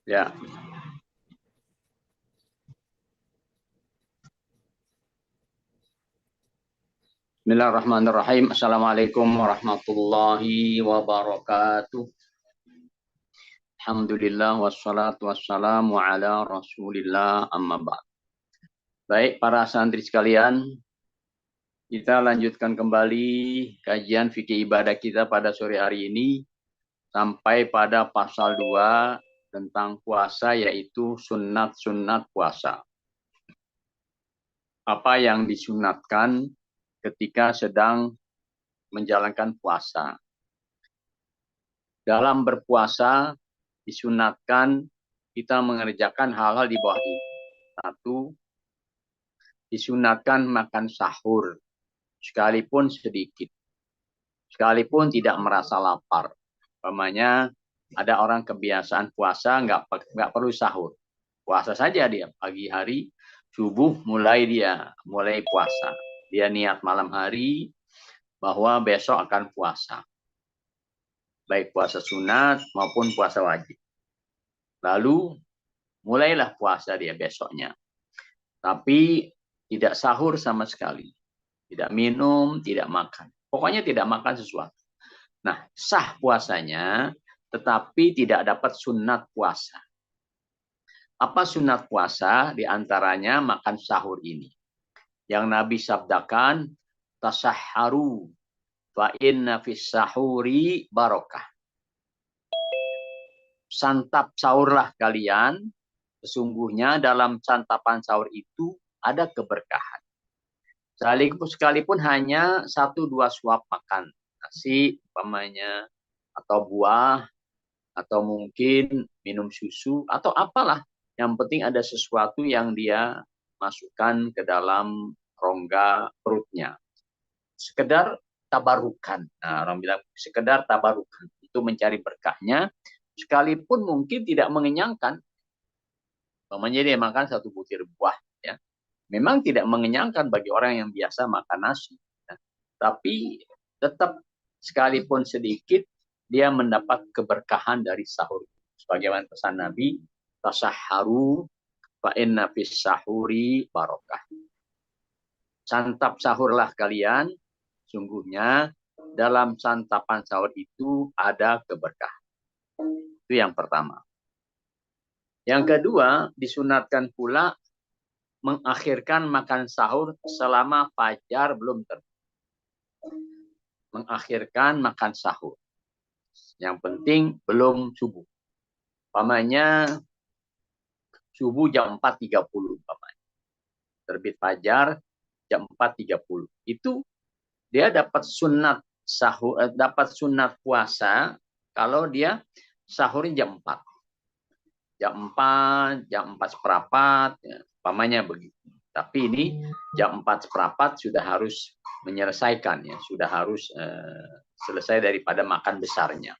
Ya. Bismillahirrahmanirrahim. Assalamualaikum warahmatullahi wabarakatuh. Alhamdulillah wassalatu wassalamu ala Rasulillah amma ba'd. Baik para santri sekalian, kita lanjutkan kembali kajian fikih ibadah kita pada sore hari ini sampai pada pasal 2 tentang puasa, yaitu sunat-sunat puasa. Apa yang disunatkan ketika sedang menjalankan puasa. Dalam berpuasa disunatkan kita mengerjakan hal-hal di bawah ini. Satu, disunatkan makan sahur, sekalipun sedikit. Sekalipun tidak merasa lapar. Umpamanya ada orang kebiasaan puasa nggak perlu sahur. Puasa saja dia pagi hari, subuh mulai puasa. Dia niat malam hari bahwa besok akan puasa. Baik puasa sunat maupun puasa wajib. Lalu mulailah puasa dia besoknya. Tapi tidak sahur sama sekali. Tidak minum, tidak makan. Pokoknya tidak makan sesuatu. Nah, sah puasanya, tetapi tidak dapat sunat puasa. Apa sunat puasa? Di antaranya makan sahur ini. Yang Nabi sabdakan, tasahharu, fa inna fis sahuri barokah. Santap sahurlah kalian, sesungguhnya dalam santapan sahur itu ada keberkahan. Sekalipun hanya 1-2 suap makan nasi umpamanya, atau buah, atau mungkin minum susu, atau apalah. Yang penting ada sesuatu yang dia masukkan ke dalam rongga perutnya. Sekedar tabarukan. Nah, orang bilang sekedar tabarukan. Itu mencari berkahnya, sekalipun mungkin tidak mengenyangkan. Umpamanya dia makan 1 butir buah, ya. Memang tidak mengenyangkan bagi orang yang biasa makan nasi. Nah, tapi tetap sekalipun sedikit, dia mendapat keberkahan dari sahur. Sebagaimana pesan Nabi, tasahharu fa inna fis sahuri barokah. Santap sahurlah kalian, sungguhnya dalam santapan sahur itu ada keberkahan. Itu yang pertama. Yang kedua, disunatkan pula mengakhirkan makan sahur selama fajar belum terbit. Mengakhirkan makan sahur. Yang penting belum subuh. Umpamanya subuh jam 4.30. Terbit fajar jam 4.30. Itu dia dapat sunat sahur, dapat sunat puasa kalau dia sahurnya jam 4. Jam 4 seperempat, ya, umpamanya begitu. Tapi ini jam 4 seperempat sudah harus menyelesaikan, ya, sudah harus selesai daripada makan besarnya.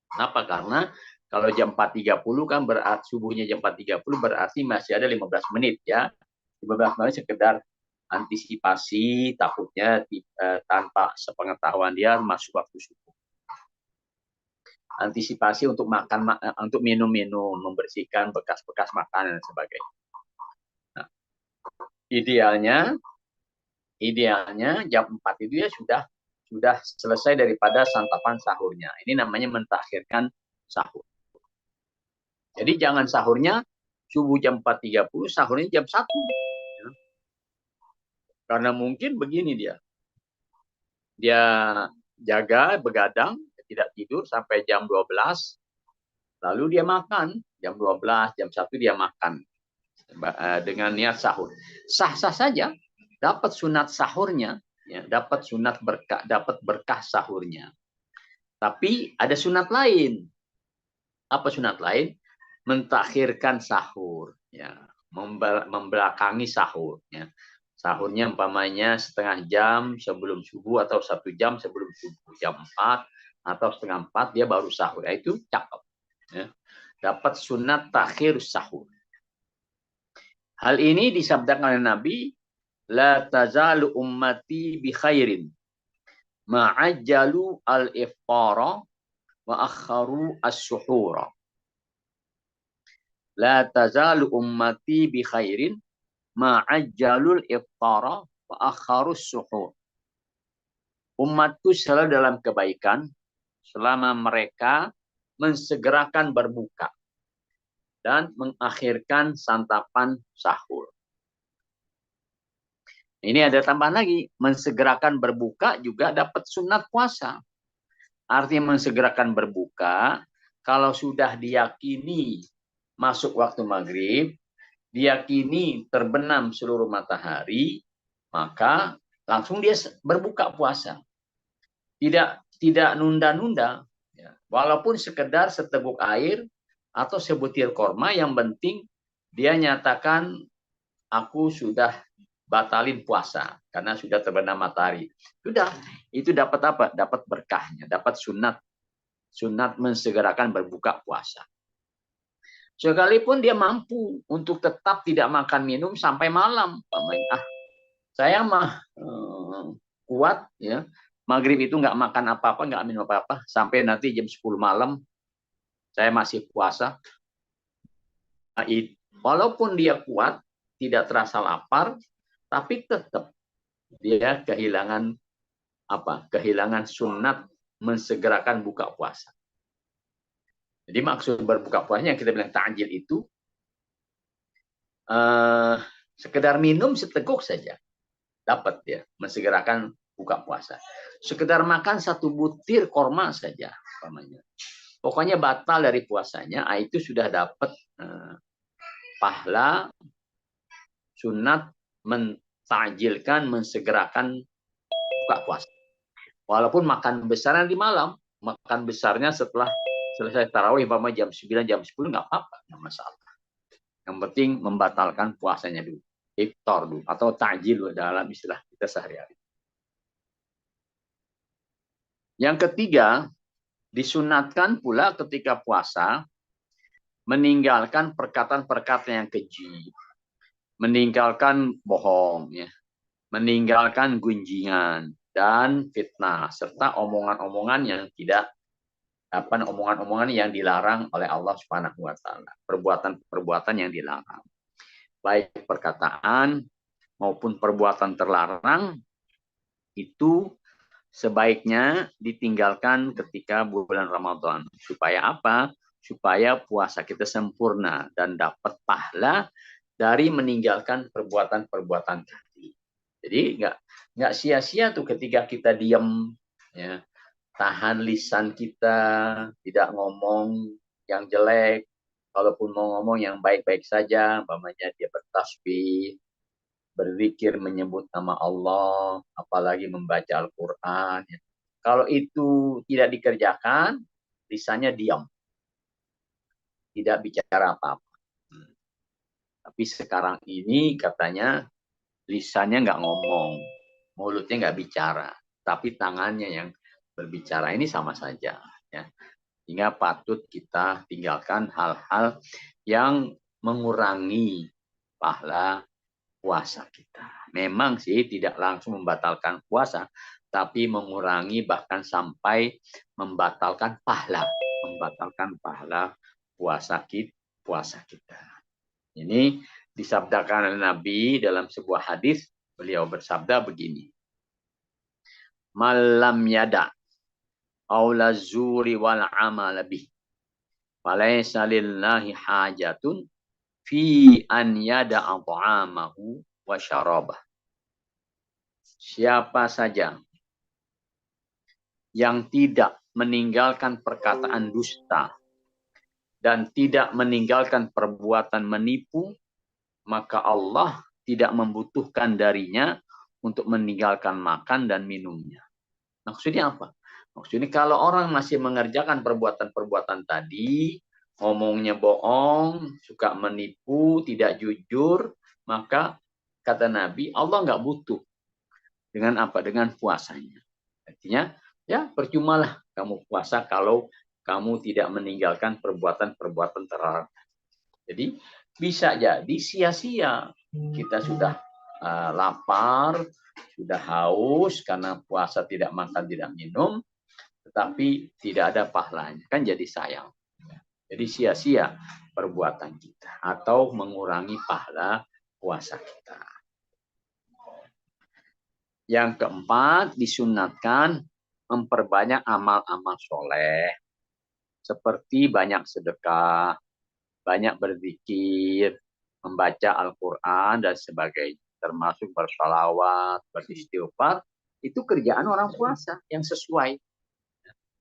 Kenapa? Karena kalau jam 4.30 kan berarti subuhnya jam 4.30 berarti masih ada 15 menit, ya. 15 menit sekedar antisipasi, takutnya tanpa sepengetahuan dia masuk waktu subuh. Antisipasi untuk makan, untuk minum-minum, membersihkan bekas-bekas makanan dan sebagainya. Nah, idealnya jam 4 itu ya sudah selesai daripada santapan sahurnya. Ini namanya mentakhirkan sahur. Jadi jangan sahurnya subuh jam 4.30, sahurnya jam 1. Karena mungkin begini dia jaga, begadang, tidak tidur sampai jam 12, lalu dia makan, jam 12, jam 1 dia makan dengan niat sahur. Sah-sah saja, dapat sunat sahurnya, ya, dapat sunat berkah, dapat berkah sahurnya. Tapi ada sunat lain. Apa sunat lain? Mentakhirkan sahur, ya, membelakangi sahur, ya. Sahurnya umpamanya setengah jam sebelum subuh atau 1 jam sebelum subuh, jam 4 atau setengah 4 dia baru sahur. Itu cakep, ya. Dapat sunat takhir sahur. Hal ini disabdakan oleh Nabi, la tazalu ummati bi khairin ma'ajjalu al-iftara wa akharu as-suhura. La tazalu ummati bi khairin ma'ajjalul iftara wa akharus suhur. Umatku selalu dalam kebaikan selama mereka mensegerakan berbuka dan mengakhirkan santapan sahur. Ini ada tambahan lagi, mensegerakan berbuka juga dapat sunat puasa. Artinya mensegerakan berbuka, kalau sudah diyakini masuk waktu maghrib, diyakini terbenam seluruh matahari, maka langsung dia berbuka puasa. Tidak nunda-nunda, walaupun sekedar seteguk air atau sebutir korma, yang penting dia nyatakan aku sudah batalin puasa karena sudah terbenam matahari. Sudah, itu dapat apa? Dapat berkahnya, dapat sunat mensegerakan berbuka puasa. Sekalipun dia mampu untuk tetap tidak makan minum sampai malam, saya mah kuat ya. Maghrib itu nggak makan apa-apa, nggak minum apa-apa sampai nanti jam 10 malam saya masih puasa. Walaupun dia kuat, tidak terasa lapar, tapi tetap dia kehilangan apa? Kehilangan sunat mensegerakan buka puasa. Jadi maksud berbuka puasanya yang kita bilang ta'jil itu sekedar minum seteguk saja dapat ya mensegerakan buka puasa. Sekedar makan satu butir korma saja namanya. Pokoknya batal dari puasanya, itu sudah dapat pahala sunat mentajilkan, mensegerakan buka puasa. Walaupun makan besarnya di malam, makan besarnya setelah selesai tarawih, jam 9, jam 10, nggak apa-apa, nggak masalah. Yang penting membatalkan puasanya dulu. Iftar dulu, atau takjil dalam istilah kita sehari-hari. Yang ketiga, disunatkan pula ketika puasa, meninggalkan perkataan-perkataan yang keji, meninggalkan bohong, ya, meninggalkan gunjingan dan fitnah, serta omongan-omongan yang tidak omongan-omongan yang dilarang oleh Allah Subhanahu wa taala, perbuatan-perbuatan yang dilarang. Baik perkataan maupun perbuatan terlarang itu sebaiknya ditinggalkan ketika bulan Ramadan. Supaya apa? Supaya puasa kita sempurna dan dapat pahala dari meninggalkan perbuatan-perbuatan tadi. Jadi nggak sia-sia tuh ketika kita diam, ya, tahan lisan kita, tidak ngomong yang jelek, kalaupun mau ngomong yang baik-baik saja, umpamanya dia bertasbih, berzikir menyebut nama Allah, apalagi membaca Al-Quran. Ya. Kalau itu tidak dikerjakan, lisannya diam, tidak bicara apa-apa. Tapi sekarang ini katanya lisannya nggak ngomong, mulutnya nggak bicara, tapi tangannya yang berbicara. Ini sama saja, ya. Sehingga patut kita tinggalkan hal-hal yang mengurangi pahala puasa kita. Memang sih tidak langsung membatalkan puasa, tapi mengurangi bahkan sampai membatalkan pahala puasa kita. Ini disabdakan oleh Nabi dalam sebuah hadis. Beliau bersabda begini, malam yada aula zuri wal amal bih falaysa lillahi hajatun fi an yada ta'amahu wa syarabah. Siapa saja yang tidak meninggalkan perkataan dusta dan tidak meninggalkan perbuatan menipu, maka Allah tidak membutuhkan darinya untuk meninggalkan makan dan minumnya. Maksudnya apa? Maksudnya kalau orang masih mengerjakan perbuatan-perbuatan tadi, ngomongnya bohong, suka menipu, tidak jujur, maka kata Nabi, Allah nggak butuh dengan apa? Dengan puasanya. Artinya, ya percumalah kamu puasa kalau kamu tidak meninggalkan perbuatan-perbuatan terlarang. Jadi bisa jadi sia-sia kita sudah lapar, sudah haus karena puasa tidak makan tidak minum, tetapi tidak ada pahalanya, kan jadi sayang. Jadi sia-sia perbuatan kita atau mengurangi pahala puasa kita. Yang keempat, disunatkan memperbanyak amal-amal soleh. Seperti banyak sedekah, banyak berzikir, membaca Al-Quran, dan sebagainya. Termasuk bersalawat, beristighfar. Itu kerjaan orang puasa yang sesuai.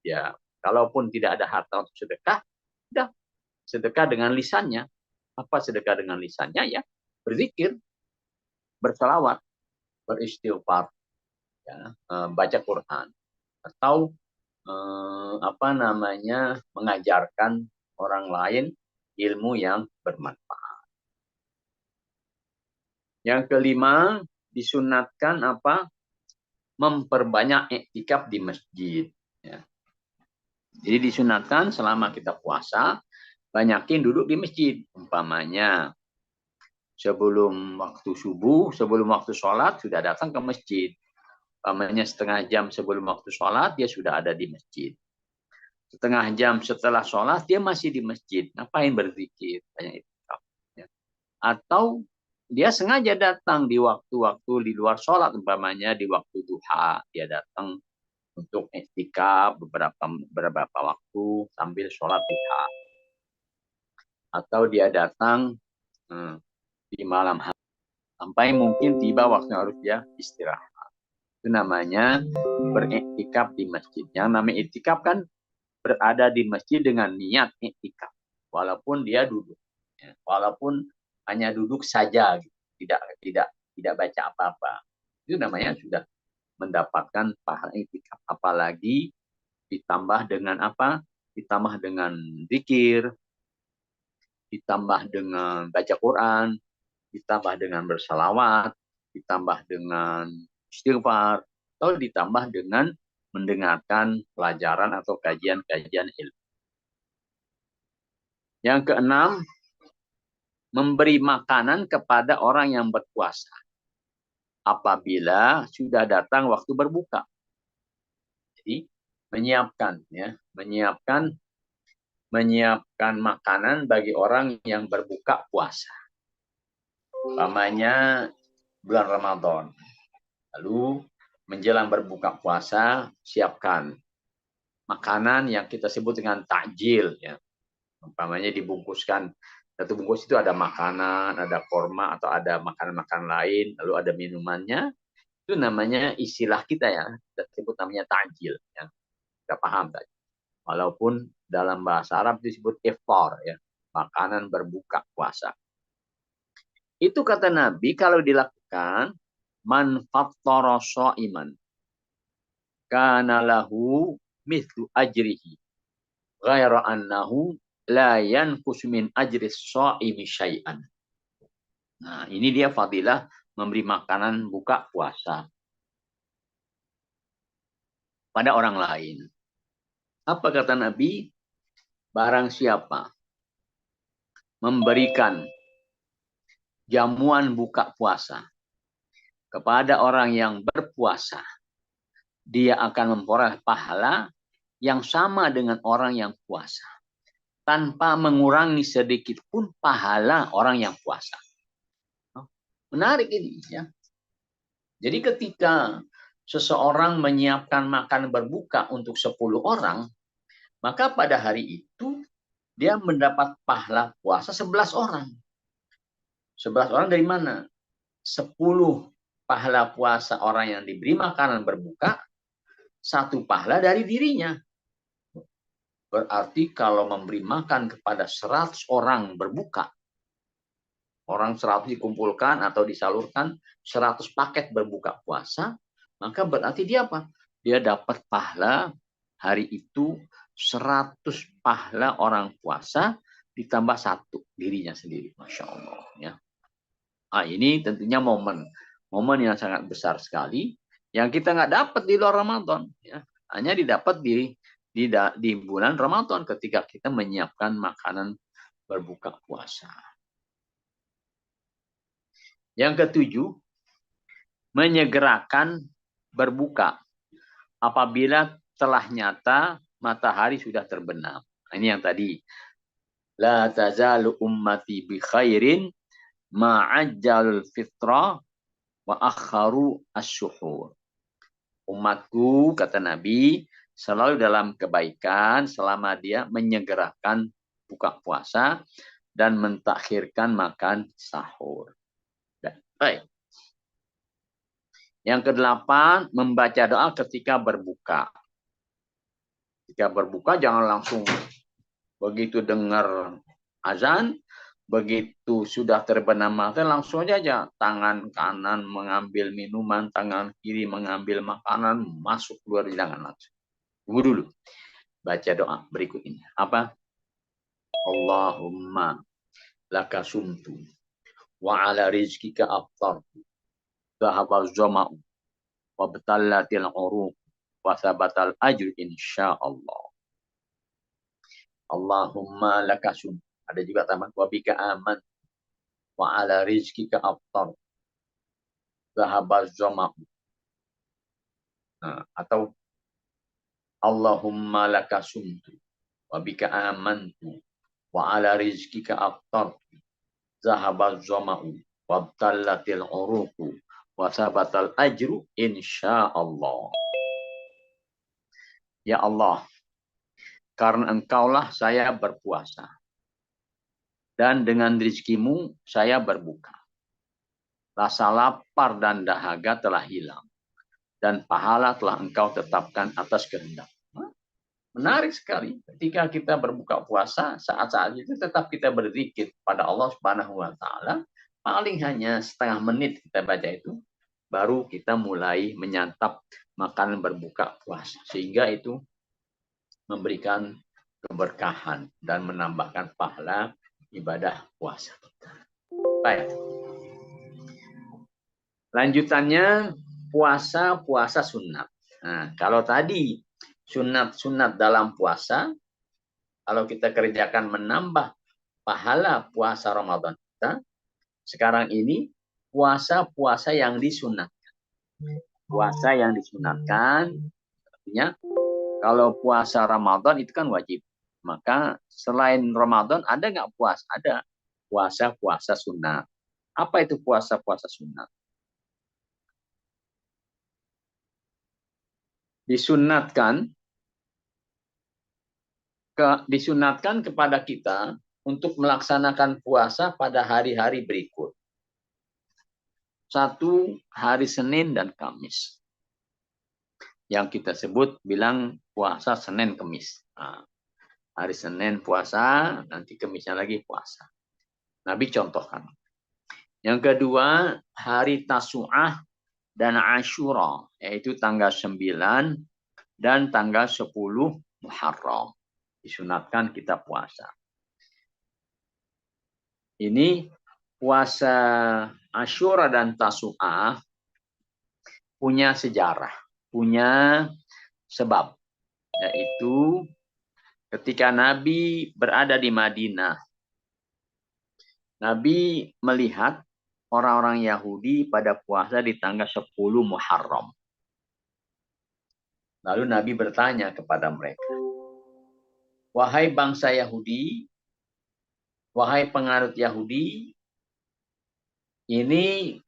Ya, kalaupun tidak ada harta untuk sedekah, udah sedekah dengan lisannya. Apa sedekah dengan lisannya? Ya, berzikir, bersalawat, beristighfar, ya, baca Quran, atau apa namanya, mengajarkan orang lain ilmu yang bermanfaat. Yang kelima, disunatkan apa? Memperbanyak iktikaf di masjid. Ya. Jadi disunatkan selama kita puasa, banyakin duduk di masjid. Umpamanya, sebelum waktu subuh, sebelum waktu sholat, sudah datang ke masjid. Umpamanya setengah jam sebelum waktu sholat, dia sudah ada di masjid. Setengah jam setelah sholat, dia masih di masjid. Ngapain berzikir? Banyak iktikaf. Ya. Atau dia sengaja datang di waktu-waktu di luar sholat, umpamanya di waktu duha, dia datang untuk iktikaf beberapa waktu sambil sholat duha. Atau dia datang di malam hari sampai mungkin tiba waktu harus dia istirahat. Itu namanya beriktikaf di masjid. Yang namanya iktikaf kan berada di masjid dengan niat iktikaf, walaupun dia duduk, ya. Walaupun hanya duduk saja, gitu. tidak baca apa-apa, itu namanya sudah mendapatkan pahala iktikaf. Apalagi ditambah dengan apa? Ditambah dengan zikir, ditambah dengan baca Quran, ditambah dengan bersalawat, ditambah dengan istighfar, atau ditambah dengan mendengarkan pelajaran atau kajian-kajian ilmu. Yang keenam, memberi makanan kepada orang yang berpuasa apabila sudah datang waktu berbuka. Jadi menyiapkan makanan bagi orang yang berbuka puasa. Umpamanya bulan Ramadan. Lalu menjelang berbuka puasa, siapkan makanan yang kita sebut dengan takjil, ya. Umpamanya dibungkuskan, satu bungkus itu ada makanan, ada korma, atau ada makanan-makanan lain, lalu ada minumannya. Itu namanya, istilah kita ya, kita sebut namanya takjil, ya. Kita paham tadi. Walaupun dalam bahasa Arab disebut iftar, ya, makanan berbuka puasa. Itu kata Nabi, kalau dilakukan, man fattara sha'iman kana lahu mithlu ajrihi ghaira annahu la yanqus min ajri shaimi syai'an. Nah, ini dia fadilah memberi makanan buka puasa pada orang lain. Apa kata Nabi? Barang siapa memberikan jamuan buka puasa kepada orang yang berpuasa, dia akan memperoleh pahala yang sama dengan orang yang puasa, tanpa mengurangi sedikit pun pahala orang yang puasa. Menarik ini, ya. Jadi ketika seseorang menyiapkan makan berbuka untuk 10 orang, maka pada hari itu dia mendapat pahala puasa 11 orang. 11 orang dari mana? 10 pahala puasa orang yang diberi makanan berbuka, 1 pahala dari dirinya. Berarti kalau memberi makan kepada 100 orang berbuka, orang 100 dikumpulkan atau disalurkan 100 paket berbuka puasa, maka berarti dia apa? Dia dapat pahala hari itu 100 pahala orang puasa ditambah 1 dirinya sendiri. Masya Allah. Ya. Nah, ini tentunya momen yang sangat besar sekali yang kita nggak dapat di luar Ramadan. Ya. Hanya didapat di bulan Ramadan ketika kita menyiapkan makanan berbuka puasa. Yang ketujuh, menyegerakan berbuka apabila telah nyata matahari sudah terbenam. Ini yang tadi, La tazalu ummati bi khairin ma'ajjal fitra wa akharu asyuhur. Umatku, kata Nabi, selalu dalam kebaikan selama dia menyegerakan buka puasa dan mentakhirkan makan sahur. Baik. Yang kedelapan, membaca doa ketika berbuka. Ketika berbuka jangan langsung begitu dengar azan, begitu sudah terbenam mata, langsung aja tangan kanan mengambil minuman, tangan kiri mengambil makanan, masuk keluar, jangan langsung. Tunggu dulu. Baca doa berikut ini. Apa? Allahumma laka sumtu wa ala rizkika aftartu dhahaba zama'u wa batallatil uruq wa sabatal ajr insyaallah. Allahumma laka sumtu. Ada juga taman wa bika aman wa ala rizkika aftartu dhahaba zama'u. Nah, atau Allahumma laka sumtu wa bika amantu wa ala rizkika aftartu dhahaba zama'u wabtallatil uruqu wa sabatal ajru insyaallah. Ya Allah, karena Engkaulah saya berpuasa dan dengan rizkimu saya berbuka. Rasa lapar dan dahaga telah hilang dan pahala telah Engkau tetapkan atas kehendak. Menarik sekali. Ketika kita berbuka puasa, saat-saat itu tetap kita berzikir pada Allah Subhanahu wa taala. Paling hanya setengah menit kita baca itu, baru kita mulai menyantap makanan berbuka puasa. Sehingga itu memberikan keberkahan dan menambahkan pahala ibadah puasa kita. Baik. Lanjutannya puasa sunat. Nah, kalau tadi sunat dalam puasa, kalau kita kerjakan menambah pahala puasa Ramadan kita, sekarang ini puasa yang disunat. Puasa yang disunatkan, artinya kalau puasa Ramadan itu kan wajib. Maka selain Ramadan ada nggak puasa? Ada puasa sunat. Apa itu puasa sunat? Disunatkan kepada kita untuk melaksanakan puasa pada hari-hari berikut. 1, hari Senin dan Kamis. Yang kita sebut bilang puasa Senin Kamis. Nah, hari Senin puasa, nanti Kamisnya lagi puasa. Nabi contohkan. Yang kedua, hari Tasu'ah dan Asyura, yaitu tanggal 9 dan tanggal 10 Muharram. Disunatkan kita puasa. Ini puasa Asyura dan Tasu'ah punya sejarah, punya sebab. Yaitu ketika Nabi berada di Madinah, Nabi melihat orang-orang Yahudi pada puasa di tanggal 10 Muharram. Lalu Nabi bertanya kepada mereka, wahai bangsa Yahudi, wahai penganut Yahudi,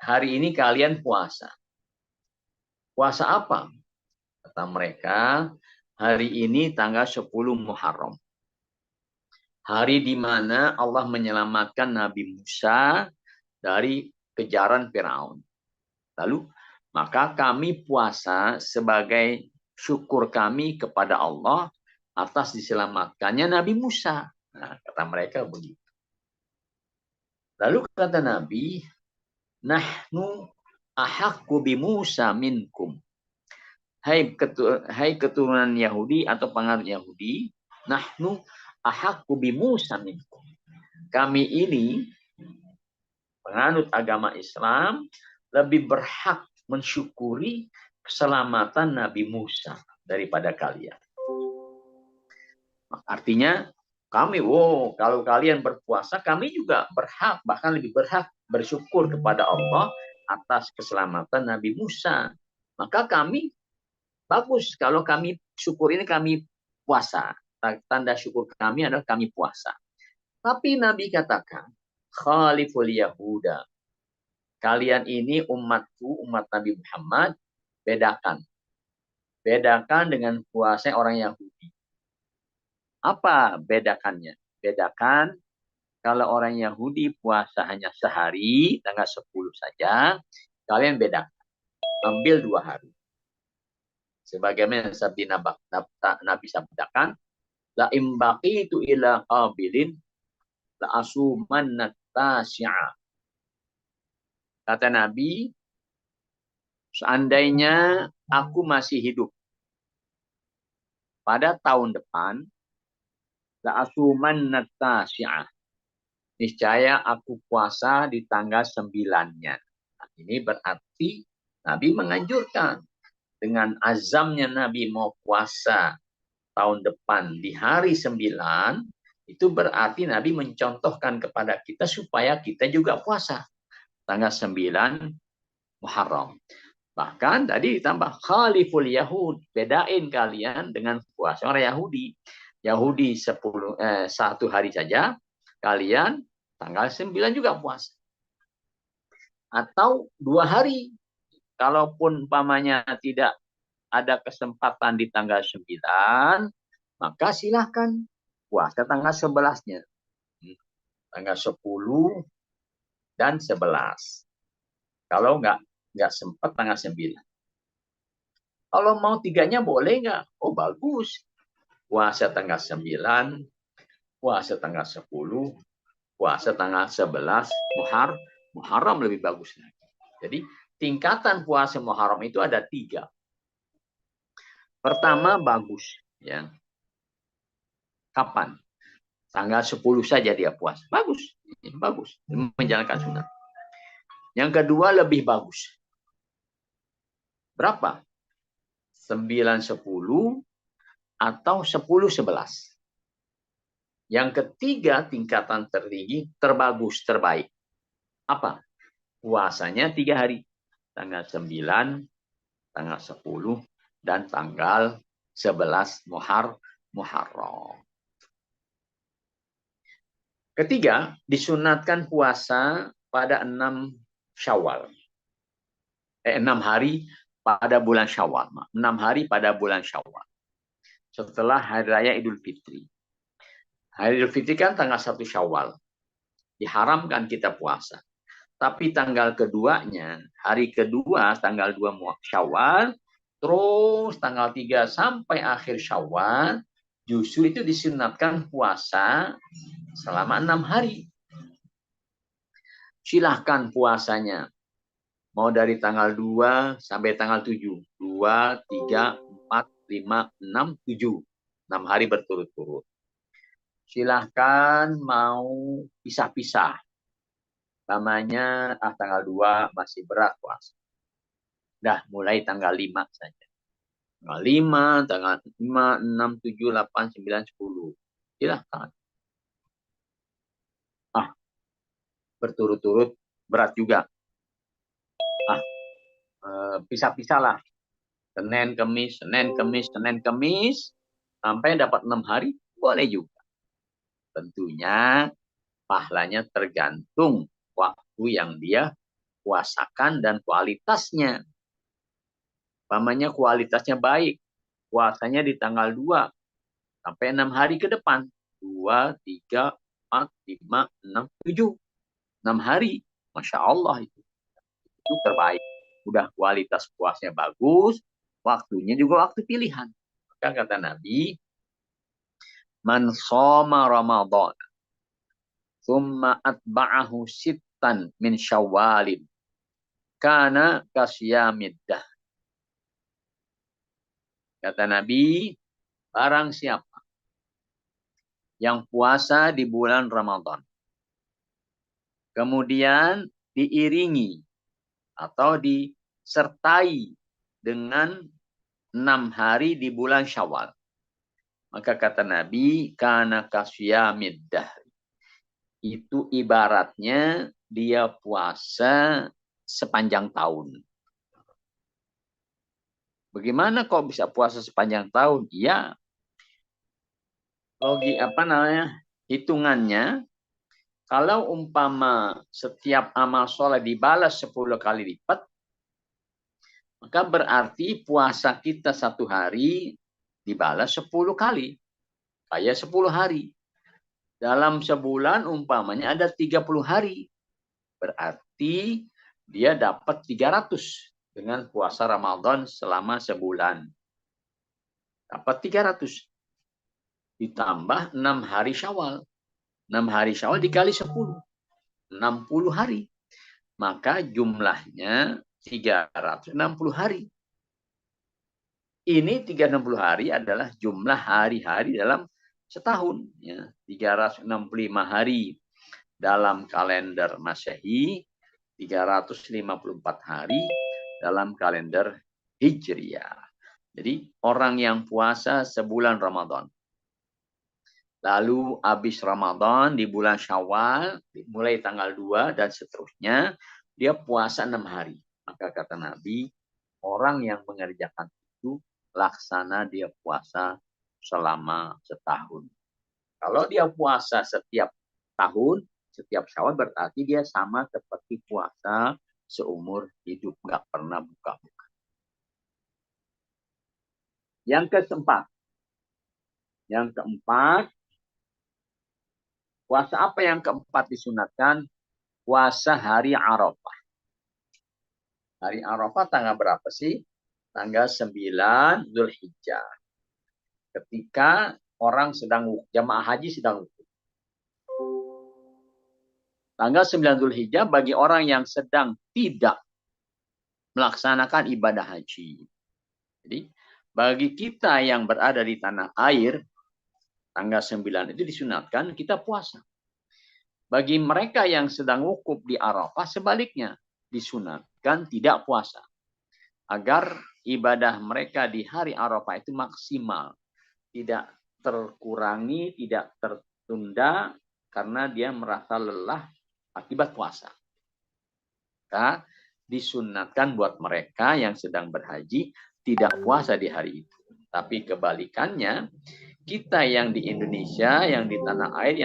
hari ini kalian puasa. Puasa apa? Kata mereka, hari ini tanggal 10 Muharram. Hari di mana Allah menyelamatkan Nabi Musa dari kejaran Firaun. Lalu, maka kami puasa sebagai syukur kami kepada Allah atas diselamatkannya Nabi Musa. Nah, kata mereka begitu. Lalu kata Nabi, nahnu ahaqqu bi Musa minkum. Hai keturunan Yahudi atau penganut Yahudi, nahnu ahaqqu bi Musa minkum. Kami ini penganut agama Islam lebih berhak mensyukuri keselamatan Nabi Musa daripada kalian. Artinya kami, kalau kalian berpuasa, kami juga berhak, bahkan lebih berhak bersyukur kepada Allah atas keselamatan Nabi Musa. Maka kami bagus kalau kami syukur ini kami puasa. Tanda syukur kami adalah kami puasa. Tapi Nabi katakan, khaliful Yahuda. Kalian ini umatku, umat Nabi Muhammad, bedakan. Bedakan dengan puasa orang Yahudi. Apa bedakannya? Bedakan kalau orang Yahudi puasa hanya sehari, tanggal 10 saja, kalian bedakan. Ambil 2 hari. Sebagaimana Nabi sabdakan, la imbaqi itu ila qabilin la asuman tasya'a. Kata Nabi, seandainya aku masih hidup pada tahun depan, la asuman tasya'a. Niscaya aku puasa di tanggal 9-nya. Nah, ini berarti Nabi menganjurkan dengan azamnya Nabi mau puasa tahun depan di hari 9, itu berarti Nabi mencontohkan kepada kita supaya kita juga puasa tanggal 9 Muharram. Bahkan tadi ditambah khaliful Yahud, bedain kalian dengan puasa orang Yahudi. Yahudi 1 hari saja, kalian tanggal 9 juga puasa. Atau 2 hari. Kalaupun umpamanya tidak ada kesempatan di tanggal 9, maka silahkan puasa tanggal 11-nya. Tanggal 10 dan 11. Kalau nggak sempat tanggal 9. Kalau mau 3-nya boleh nggak? Oh bagus. Puasa tanggal 9, puasa tanggal 10, puasa tanggal 11, Muharram lebih bagus. Jadi tingkatan puasa Muharram itu ada 3. Pertama bagus. Ya. Kapan? Tanggal 10 saja dia puasa. Bagus. Bagus. Menjalankan sunnah. Yang kedua lebih bagus. Berapa? 9-10 atau 10-11. Yang ketiga tingkatan tertinggi terbagus, terbaik. Apa? Puasanya 3 hari. Tanggal 9, tanggal 10, dan tanggal 11 Muharram. Ketiga, disunatkan puasa pada 6 Syawal. 6 hari pada bulan Syawal. 6 hari pada bulan Syawal. Setelah Hari Raya Idul Fitri. Hari Idul Fitri kan tanggal 1 Syawal. Diharamkan kita puasa. Tapi tanggal keduanya, hari kedua tanggal 2 Syawal, terus tanggal 3 sampai akhir Syawal, justru itu disunatkan puasa selama 6 hari. Silahkan puasanya. Mau dari tanggal 2 sampai tanggal 7. 2, 3, 4, 5, 6, 7. 6 hari berturut-turut. Silahkan mau pisah-pisah. Namanya tanggal 2 masih berat puasa. Dah mulai tanggal 5 saja. Tanggal 5, tanggal 5, 6, 7, 8, 9, 10. Silahkan. Berturut-turut berat juga. Pisah-pisah lah. Senin, Kemis, Senin, Kemis, Senin, Kemis. Sampai dapat 6 hari, boleh juga. Tentunya pahalanya tergantung waktu yang dia puasakan dan kualitasnya. Pamannya kualitasnya baik. Puasanya di tanggal 2 sampai 6 hari ke depan. 2, 3, 4, 5, 6, 7. 6 hari. Masya Allah itu. Itu terbaik. Udah kualitas puasnya bagus. Waktunya juga waktu pilihan. Maka kata Nabi, Man shoma Ramadan thumma atba'ahu sittan min syawalin kana kasyamiddah. Kata Nabi, barang siapa yang puasa di bulan Ramadan, kemudian diiringi atau disertai dengan 6 hari di bulan Syawal, maka kata Nabi, kana kasyamiddah. Itu ibaratnya dia puasa sepanjang tahun. Bagaimana kok bisa puasa sepanjang tahun? Ya, hitungannya Kalau umpama setiap amal soleh dibalas 10 kali lipat, maka berarti puasa kita satu hari dibalas 10 kali. Kayak 10 hari. Dalam sebulan umpamanya ada 30 hari. Berarti dia dapat 300 dengan puasa Ramadan selama sebulan. Dapat 300. Ditambah 6 hari Syawal. 6 hari Syawal dikali 10. 60 hari. Maka jumlahnya 360 hari. Ini 360 hari adalah jumlah hari-hari dalam setahun. Ya, 365 hari dalam kalender Masehi, 354 hari dalam kalender Hijriah. Jadi orang yang puasa sebulan Ramadan, lalu habis Ramadan di bulan Syawal, mulai tanggal 2 dan seterusnya, dia puasa 6 hari. Maka kata Nabi, orang yang mengerjakan itu, laksana dia puasa selama setahun. Kalau dia puasa setiap tahun, setiap Syawal, berarti dia sama seperti puasa seumur hidup. Nggak pernah buka-buka. Yang keempat. Puasa apa yang keempat disunatkan? Puasa hari Arafah. Hari Arafah tanggal berapa sih? Tanggal 9 Zulhijjah. Ketika orang sedang jamaah haji sedang wukuf. Tanggal 9 Zulhijjah bagi orang yang sedang tidak melaksanakan ibadah haji. Jadi bagi kita yang berada di tanah air, tanggal 9 itu disunatkan kita puasa. Bagi mereka yang sedang wukuf di Arafah, sebaliknya disunatkan tidak puasa. Agar ibadah mereka di hari Arafah itu maksimal. Tidak terkurangi, tidak tertunda karena dia merasa lelah akibat puasa. Maka disunatkan buat mereka yang sedang berhaji tidak puasa di hari itu. Tapi kebalikannya, kita yang di Indonesia, yang di tanah air,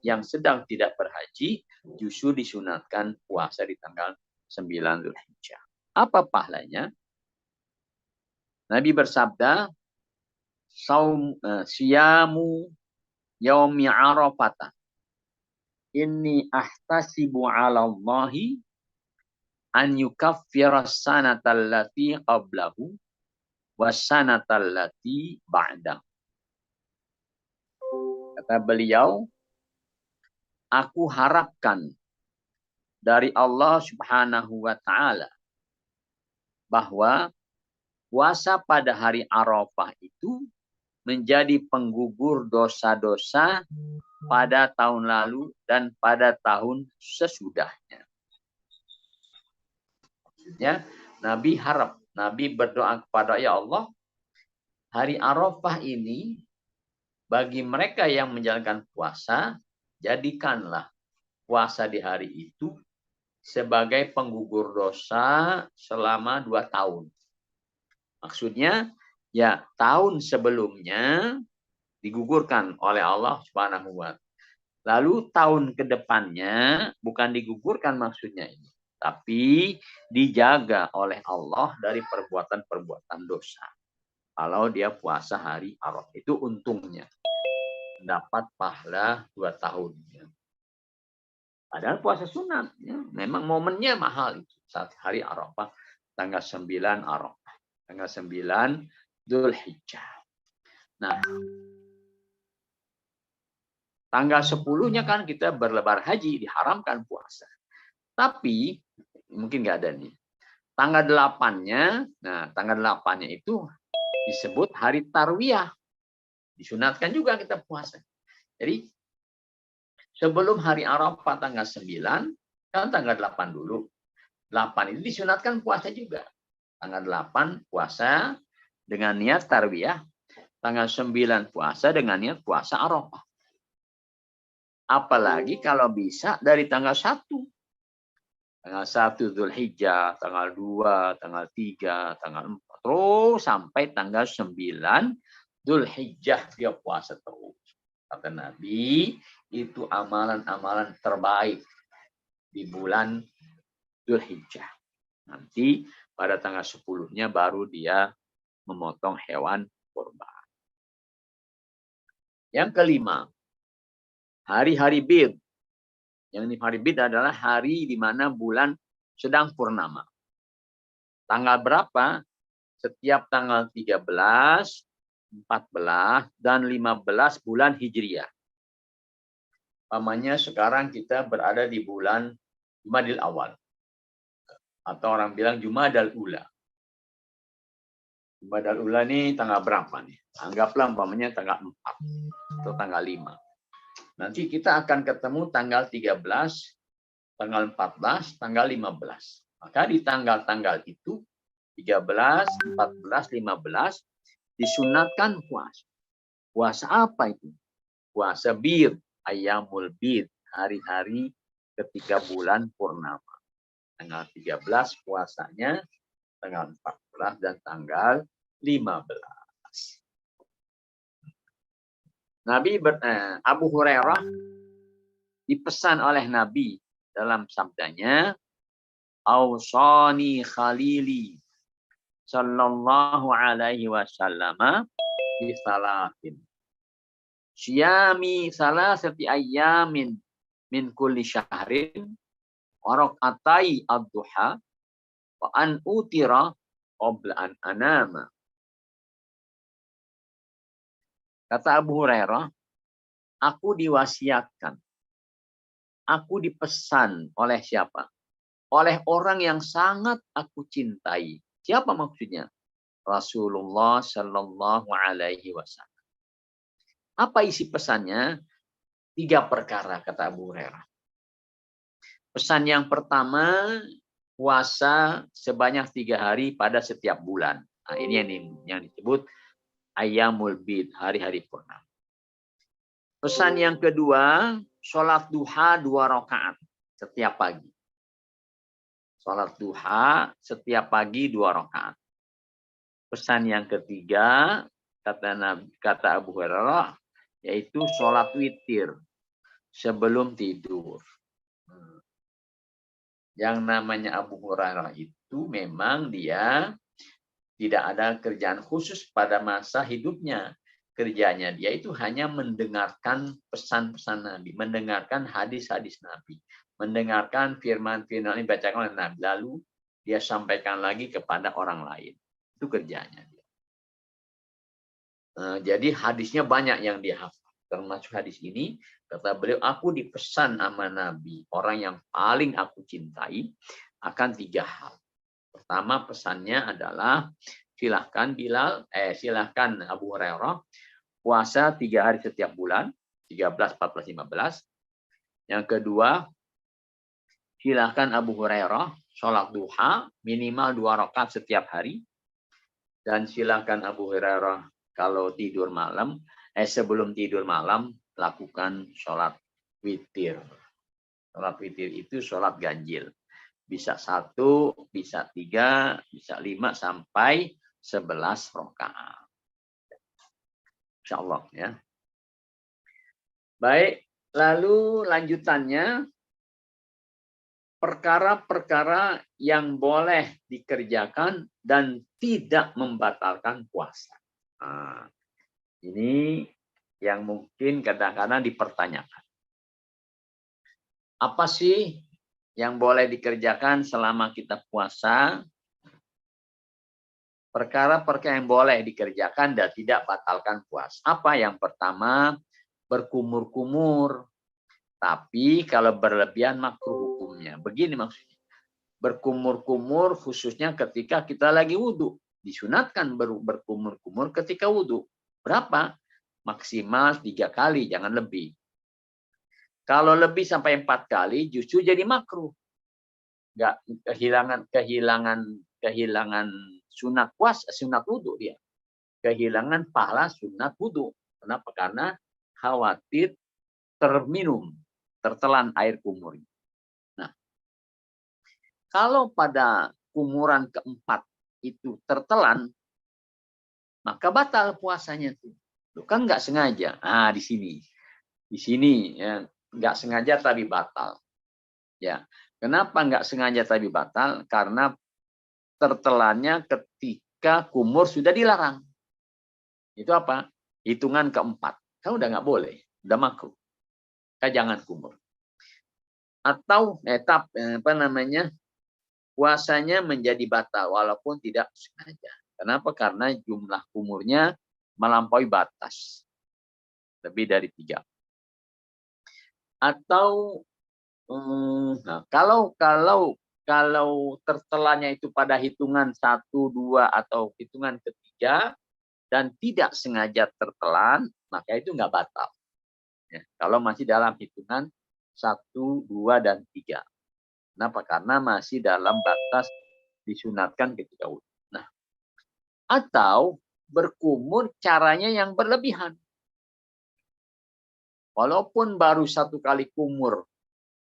yang sedang tidak berhaji, justru disunatkan puasa di tanggal 9 Zulhijjah. Apa pahalanya? Nabi bersabda, siyamu yaumi arafata. Inni ahtasibu 'ala Allahi an yukaffira sanatal lati qablahu was sanatal lati ba'dahu. Kata beliau, aku harapkan dari Allah Subhanahu wa taala bahwa puasa pada hari Arafah itu menjadi penggugur dosa-dosa pada tahun lalu dan pada tahun sesudahnya. Ya, Nabi berdoa kepada ya Allah, hari Arafah ini bagi mereka yang menjalankan puasa, jadikanlah puasa di hari itu sebagai penggugur dosa selama 2 tahun. Maksudnya, ya tahun sebelumnya digugurkan oleh Allah Subhanahu wa taala. Lalu tahun kedepannya bukan digugurkan maksudnya ini, tapi dijaga oleh Allah dari perbuatan-perbuatan dosa. Kalau dia puasa hari Arafah, itu untungnya dapat pahala 2 tahun. Padahal puasa sunat, ya. Memang momennya mahal itu saat hari Arafah, tanggal 9 Arafah, tanggal 9 Dzulhijjah. Nah, tanggal 10-nya kan kita berlebar haji, diharamkan puasa. Tapi mungkin nggak ada nih. Tanggal 8-nya, nah tanggal 8-nya itu disebut hari Tarwiyah. Disunatkan juga kita puasa. Jadi sebelum hari Arafah tanggal 9, kan tanggal 8 dulu. 8 itu disunatkan puasa juga. Tanggal 8 puasa dengan niat Tarwiyah. Tanggal 9 puasa dengan niat puasa Arafah. Apalagi kalau bisa dari tanggal 1. Tanggal 1 Dzulhijjah, tanggal 2, tanggal 3, tanggal 4. Terus sampai tanggal 9 Dzulhijjah dia puasa terus. Kata Nabi, itu amalan-amalan terbaik di bulan Dzulhijjah. Nanti pada tanggal 10-nya baru dia memotong hewan kurban. Yang kelima, hari-hari bid. Yang ini hari bid adalah hari di mana bulan sedang purnama. Tanggal berapa? Setiap tanggal 13, 14, dan 15 bulan Hijriah. Pamannya sekarang kita berada di bulan Jumadil Awal. Atau orang bilang Jumadal Ula. Jumadal Ula ini tanggal berapa nih? Anggaplah umpamanya tanggal 4 atau tanggal 5. Nanti kita akan ketemu tanggal 13, tanggal 14, tanggal 15. Maka di tanggal-tanggal itu 13, 14, 15 disunatkan puasa. Puasa apa itu? Puasa bir, ayyamul bir, hari-hari ketika bulan purnama. Tanggal 13 puasanya, tanggal 14 dan tanggal 15. Abu Hurairah dipesan oleh Nabi dalam sabdanya, Ausani Khalili sallallahu alaihi wasallam bi salatin. Syami salasati ayyamin min kulli syahrin wa rak'atai ad-duha wa an utira qabla an anama. Kata Abu Hurairah, aku diwasiatkan, aku dipesan oleh siapa? Oleh orang yang sangat aku cintai. Siapa maksudnya? Rasulullah Shallallahu Alaihi Wasallam. Apa isi pesannya? 3 perkara, kata Abu Hurairah. Pesan yang pertama, puasa sebanyak 3 hari pada setiap bulan. Nah, ini yang disebut Ayyamul Bid, hari-hari purnama. Pesan yang kedua, sholat duha 2 rakaat setiap pagi. Sholat duha setiap pagi 2 rakaat. Pesan yang ketiga, kata Abu Hurairah, yaitu sholat witir sebelum tidur. Yang namanya Abu Hurairah itu memang dia tidak ada kerjaan khusus pada masa hidupnya. Kerjanya dia itu hanya mendengarkan pesan-pesan Nabi, mendengarkan hadis-hadis Nabi, mendengarkan firman-firman yang dibacakan oleh Nabi, lalu dia sampaikan lagi kepada orang lain. Itu kerjanya dia. Jadi hadisnya banyak yang dia hafal. Termasuk hadis ini, kata beliau, aku dipesan sama Nabi, orang yang paling aku cintai, akan 3 hal. Pertama pesannya adalah silahkan silahkan Abu Hurairah puasa 3 hari setiap bulan, 13, 14, 15. Yang kedua, silahkan Abu Hurairah sholat duha minimal 2 rakaat setiap hari. Dan silahkan Abu Hurairah kalau tidur malam, sebelum tidur malam lakukan sholat witir. Sholat witir itu sholat ganjil. Bisa 1, bisa 3, bisa 5 sampai 11 rakaat. Insyaallah ya. Baik, lalu lanjutannya perkara-perkara yang boleh dikerjakan dan tidak membatalkan puasa. Nah, ini yang mungkin kadang-kadang dipertanyakan. Apa sih yang boleh dikerjakan selama kita puasa? Perkara-perkara yang boleh dikerjakan dan tidak batalkan puasa. Apa yang pertama? Berkumur-kumur. Tapi kalau berlebihan makruh hukumnya. Begini maksudnya. Berkumur-kumur khususnya ketika kita lagi wudhu. Disunatkan berkumur-kumur ketika wudhu. Berapa? Maksimal 3 kali, jangan lebih. Kalau lebih sampai 4 kali justru jadi makruh. Nggak kehilangan sunat puasa, sunat wudhu dia. Kehilangan pahala sunat wudhu. Kenapa? Karena khawatir tertelan air kumur. Nah, kalau pada kumuran keempat itu tertelan, maka batal puasanya tuh. Lu kan nggak sengaja. Nah, di sini. Di sini ya, nggak sengaja tapi batal. Ya, kenapa nggak sengaja tapi batal? Karena tertelannya ketika kumur sudah dilarang. Itu apa? Hitungan keempat. Kan udah nggak boleh, udah makruh. Kan jangan kumur. Atau apa namanya, puasanya menjadi batal walaupun tidak sengaja. Kenapa? Karena jumlah kumurnya melampaui batas. Lebih dari 3. Atau nah, kalau tertelannya itu pada hitungan 1, 2 atau hitungan ketiga dan tidak sengaja tertelan, maka itu nggak batal. Ya, kalau masih dalam hitungan 1, 2, dan 3. Kenapa? Karena masih dalam batas disunatkan ketika wudhu. Nah, atau berkumur caranya yang berlebihan. Walaupun baru 1 kali kumur,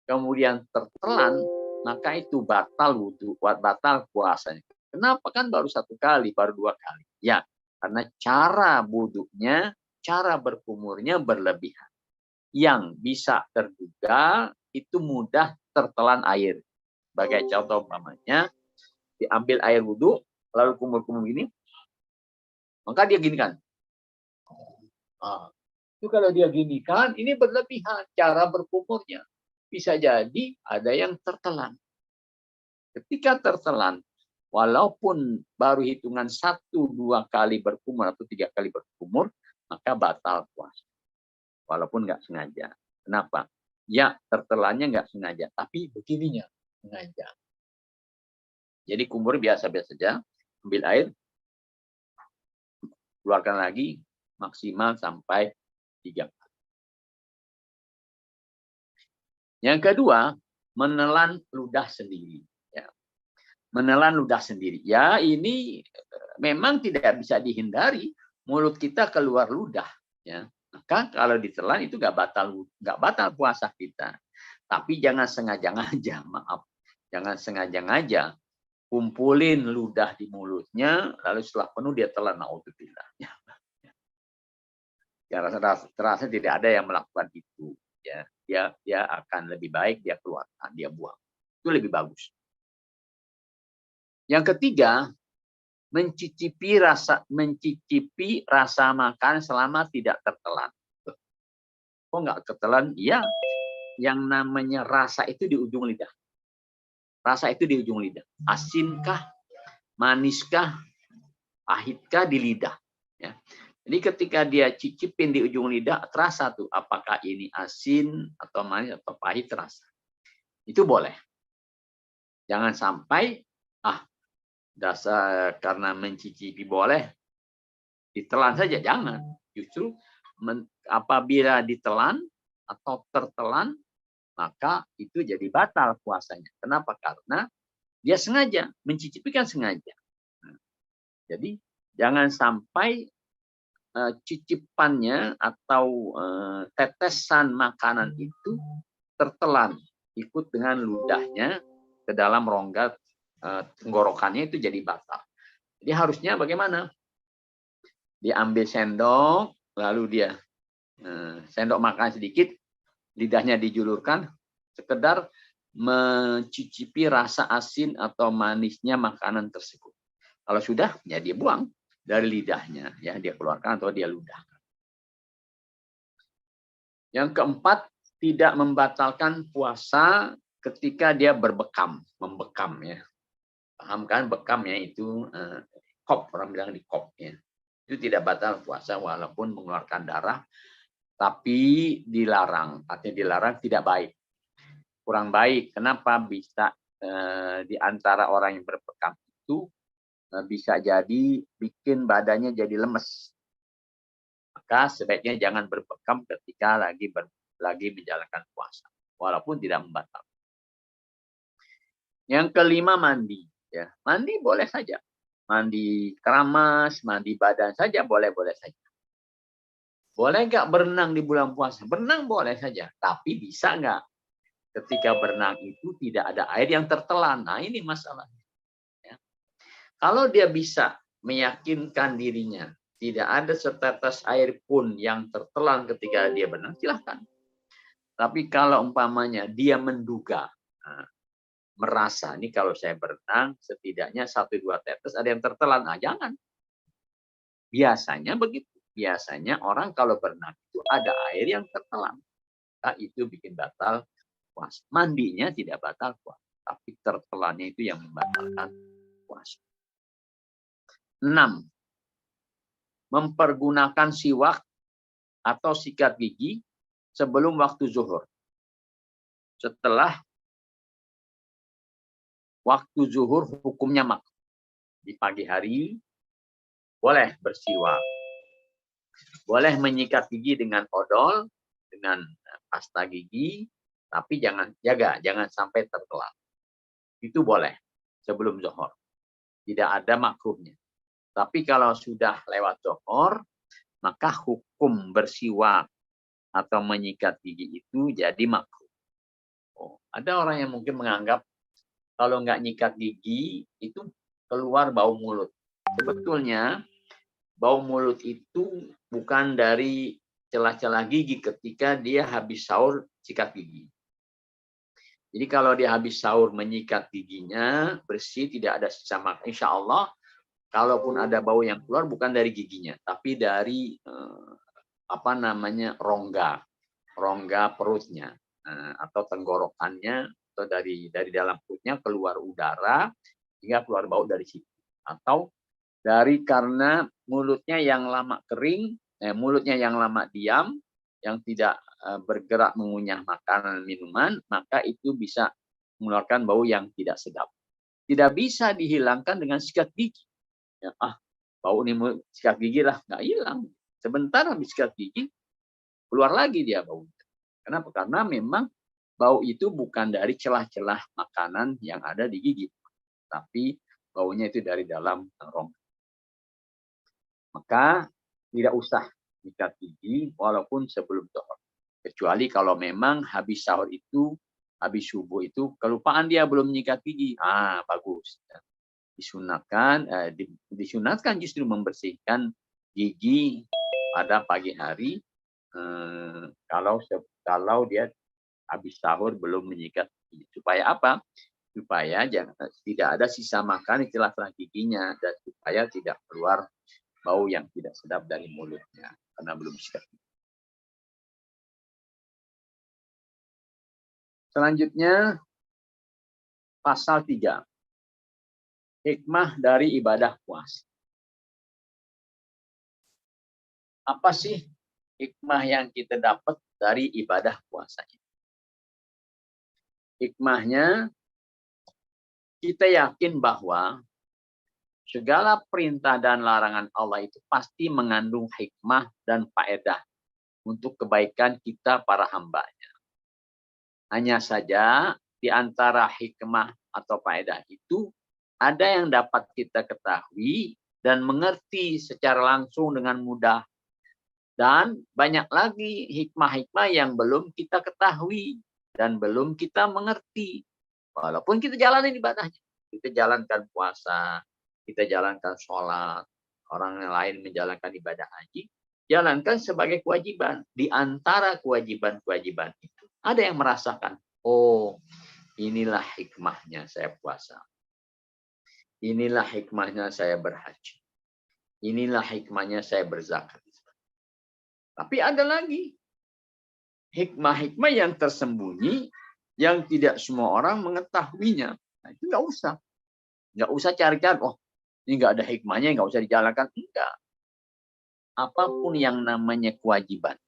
kemudian tertelan, maka itu batal wudhu, batal puasanya. Kenapa? Kan baru 1 kali, baru 2 kali. Ya, karena cara wudhunya, cara berkumurnya berlebihan. Yang bisa terduga itu mudah tertelan air. Sebagai contoh umpamanya, diambil air wudhu, lalu kumur-kumur gini, maka dia gini kan. Itu kalau dia gini kan, ini berlebihan cara berkumurnya. Bisa jadi ada yang tertelan. Ketika tertelan, walaupun baru hitungan 1, 2 kali berkumur atau 3 kali berkumur, maka batal puasa. Walaupun nggak sengaja. Kenapa? Ya, tertelannya nggak sengaja, tapi begininya sengaja. Jadi kumur biasa-biasa saja, ambil air, keluarkan lagi, maksimal sampai 3 kali. Yang kedua, menelan ludah sendiri. Ya. Menelan ludah sendiri. Ya, ini memang tidak bisa dihindari. Mulut kita keluar ludah. Ya. Maka kalau ditelan itu nggak batal puasa kita. Tapi jangan sengaja-ngaja, maaf. Jangan sengaja-ngaja. Kumpulin ludah di mulutnya, lalu setelah penuh dia telan. Naudzubillah. Ya. Ya, terasa tidak ada yang melakukan itu. Ya, dia akan lebih baik dia keluarkan, dia buang. Itu lebih bagus. Yang ketiga, mencicipi rasa makan selama tidak tertelan. Kok nggak tertelan? Iya, yang namanya rasa itu di ujung lidah. Rasa itu di ujung lidah. Asinkah, maniskah, pahitkah di lidah. Ya. Jadi ketika dia cicipin di ujung lidah, terasa tuh apakah ini asin atau manis atau pahit, terasa. Itu boleh. Jangan sampai dasar karena mencicipi boleh, ditelan saja, jangan. Justru apabila ditelan atau tertelan, maka itu jadi batal puasanya. Kenapa? Karena dia sengaja, mencicipi kan sengaja. Jadi jangan sampai cicipannya atau tetesan makanan itu tertelan ikut dengan ludahnya ke dalam rongga tenggorokannya, itu jadi batal. Jadi harusnya bagaimana? Diambil sendok, lalu dia sendok makan sedikit, lidahnya dijulurkan, sekedar mencicipi rasa asin atau manisnya makanan tersebut. Kalau sudah, ya dia buang dari lidahnya, ya dia keluarkan atau dia ludahkan. Yang keempat, tidak membatalkan puasa ketika dia berbekam, membekam ya. Paham kan bekamnya itu kop, orang bilang di kop ya. Itu tidak batal puasa walaupun mengeluarkan darah, tapi dilarang. Artinya dilarang tidak baik. Kurang baik. Kenapa? Bisa di antara orang yang berbekam itu bisa jadi bikin badannya jadi lemes. Maka sebaiknya jangan berbekam ketika lagi menjalankan puasa, walaupun tidak membatalkan. Yang kelima, mandi. Ya, mandi boleh saja. Mandi keramas, mandi badan saja boleh-boleh saja. Boleh nggak berenang di bulan puasa? Berenang boleh saja, tapi bisa nggak ketika berenang itu tidak ada air yang tertelan? Nah, ini masalahnya. Ya. Kalau dia bisa meyakinkan dirinya tidak ada setetes air pun yang tertelan ketika dia berenang, silahkan. Tapi kalau umpamanya dia menduga, nah, merasa, ini kalau saya berenang, setidaknya 1-2 tetes ada yang tertelan. Nah, jangan. Biasanya begitu. Biasanya orang kalau berenang itu ada air yang tertelan. Nah, itu bikin batal puasa. Mandinya tidak batal puasa. Tapi tertelannya itu yang membatalkan puasa. 6. Mempergunakan siwak atau sikat gigi sebelum waktu zuhur. Setelah waktu zuhur hukumnya makruh. Di pagi hari boleh bersiwak. Boleh menyikat gigi dengan odol, dengan pasta gigi, tapi jangan sampai tertelan. Itu boleh sebelum zuhur. Tidak ada makruhnya. Tapi kalau sudah lewat zuhur, maka hukum bersiwak atau menyikat gigi itu jadi makruh. Oh, ada orang yang mungkin menganggap kalau nggak nyikat gigi itu keluar bau mulut. Sebetulnya bau mulut itu bukan dari celah-celah gigi ketika dia habis sahur sikat gigi. Jadi kalau dia habis sahur menyikat giginya bersih, tidak ada sisa makan, insya Allah kalaupun ada bau yang keluar bukan dari giginya, tapi dari rongga perutnya atau tenggorokannya atau dari dalam perutnya keluar udara hingga keluar bau dari situ. Atau dari karena mulutnya yang lama kering, mulutnya yang lama diam, yang tidak bergerak mengunyah makanan minuman, maka itu bisa mengeluarkan bau yang tidak sedap. Tidak bisa dihilangkan dengan sikat gigi. Ya, bau ini sikat gigi lah, nggak hilang. Sebentar habis sikat gigi, keluar lagi dia bau. Kenapa? Karena memang bau itu bukan dari celah-celah makanan yang ada di gigi, tapi baunya itu dari dalam rongga. Maka tidak usah sikat gigi walaupun sebelum zuhur. Kecuali kalau memang habis sahur itu, habis subuh itu kelupaan dia belum nyikat gigi. Bagus. Disunatkan justru membersihkan gigi pada pagi hari kalau dia habis sahur belum menyikat gigi. Supaya apa? Supaya tidak ada sisa makan di celah-celah giginya dan supaya tidak keluar bau yang tidak sedap dari mulutnya karena belum sikat gigi. Selanjutnya pasal 3. Hikmah dari ibadah puasa. Apa sih hikmah yang kita dapat dari ibadah puasa ini? Hikmahnya, kita yakin bahwa segala perintah dan larangan Allah itu pasti mengandung hikmah dan faedah untuk kebaikan kita para hambanya. Hanya saja di antara hikmah atau faedah itu ada yang dapat kita ketahui dan mengerti secara langsung dengan mudah. Dan banyak lagi hikmah-hikmah yang belum kita ketahui dan belum kita mengerti. Walaupun kita jalanin ibadahnya. Kita jalankan puasa, kita jalankan sholat, orang lain menjalankan ibadah haji, jalankan sebagai kewajiban. Di antara kewajiban-kewajiban itu, ada yang merasakan, oh inilah hikmahnya saya puasa. Inilah hikmahnya saya berhaji. Inilah hikmahnya saya berzakat. Tapi ada lagi hikmah-hikmah yang tersembunyi yang tidak semua orang mengetahuinya. Nah, itu nggak usah. Nggak usah cari-cari, oh ini nggak ada hikmahnya, nggak usah dijalankan. Enggak. Apapun yang namanya kewajiban.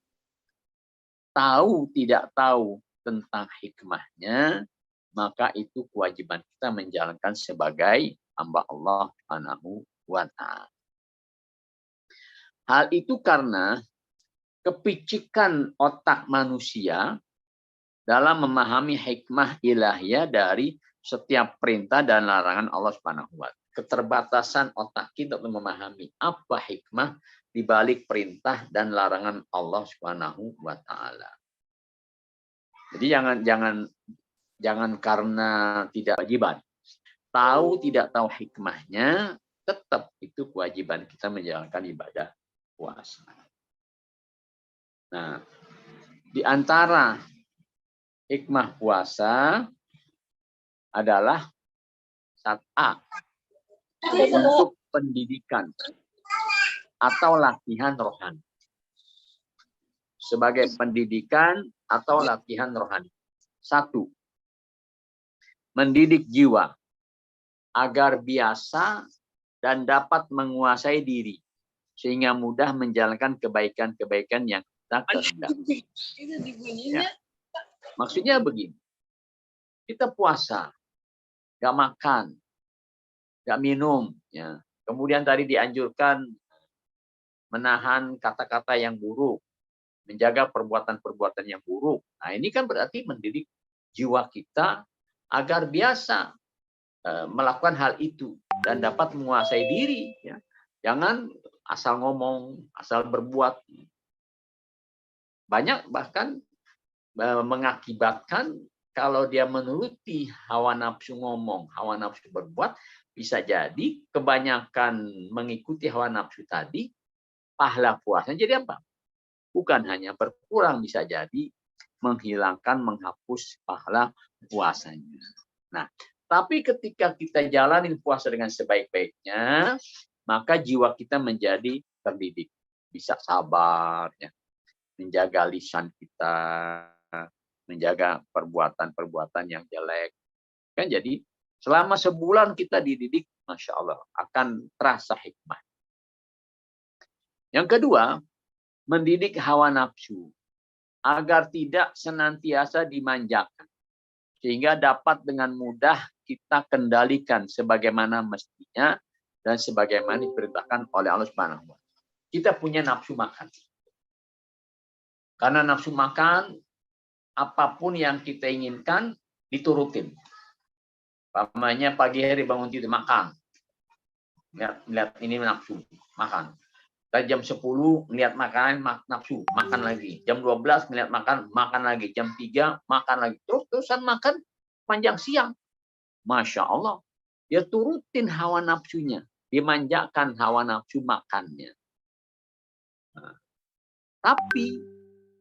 Tahu tidak tahu tentang hikmahnya, maka itu kewajiban kita menjalankan sebagai hamba Allah Subhanahu wa Ta'ala. Hal itu karena kepicikan otak manusia dalam memahami hikmah ilahiyah dari setiap perintah dan larangan Allah Subhanahu wa Ta'ala. Keterbatasan otak kita untuk memahami apa hikmah di balik perintah dan larangan Allah Subhanahu wa Ta'ala. Jadi jangan karena tidak kewajiban. Tahu tidak tahu hikmahnya, tetap itu kewajiban kita menjalankan ibadah puasa. Nah, di antara hikmah puasa adalah A, untuk pendidikan atau latihan rohani. Sebagai pendidikan atau latihan rohani. 1, mendidik jiwa agar biasa dan dapat menguasai diri sehingga mudah menjalankan kebaikan-kebaikan yang kita kehendaki. Ya. Maksudnya begini, kita puasa, nggak makan, nggak minum, ya. Kemudian tadi dianjurkan menahan kata-kata yang buruk, menjaga perbuatan-perbuatan yang buruk. Nah, ini kan berarti mendidik jiwa kita agar biasa melakukan hal itu dan dapat menguasai diri. Ya. Jangan asal ngomong, asal berbuat. Banyak bahkan mengakibatkan kalau dia menuruti hawa nafsu ngomong, hawa nafsu berbuat, bisa jadi kebanyakan mengikuti hawa nafsu tadi, pahala puasanya jadi apa? Bukan hanya berkurang, bisa jadi menghilangkan, menghapus pahala puasanya. Nah, tapi ketika kita jalanin puasa dengan sebaik-baiknya, maka jiwa kita menjadi terdidik. Bisa sabar, ya. Menjaga lisan kita, menjaga perbuatan-perbuatan yang jelek. Kan jadi selama sebulan kita dididik, Masya Allah, akan terasa hikmah. Yang kedua, mendidik hawa nafsu agar tidak senantiasa dimanjakan. Sehingga dapat dengan mudah kita kendalikan sebagaimana mestinya dan sebagaimana diperintahkan oleh Allah Subhanahu wa Ta'ala. Kita punya nafsu makan. Karena nafsu makan, apapun yang kita inginkan diturutin. Pamannya pagi hari bangun tidur makan. Lihat ini nafsu makan. Jam 10 melihat makanan nafsu makan lagi. Jam 12 melihat makan lagi. Jam 3 makan lagi. Terus-terusan makan panjang siang. Masya Allah. Dia turutin hawa nafsunya. Dimanjakan hawa nafsu makannya. Nah, tapi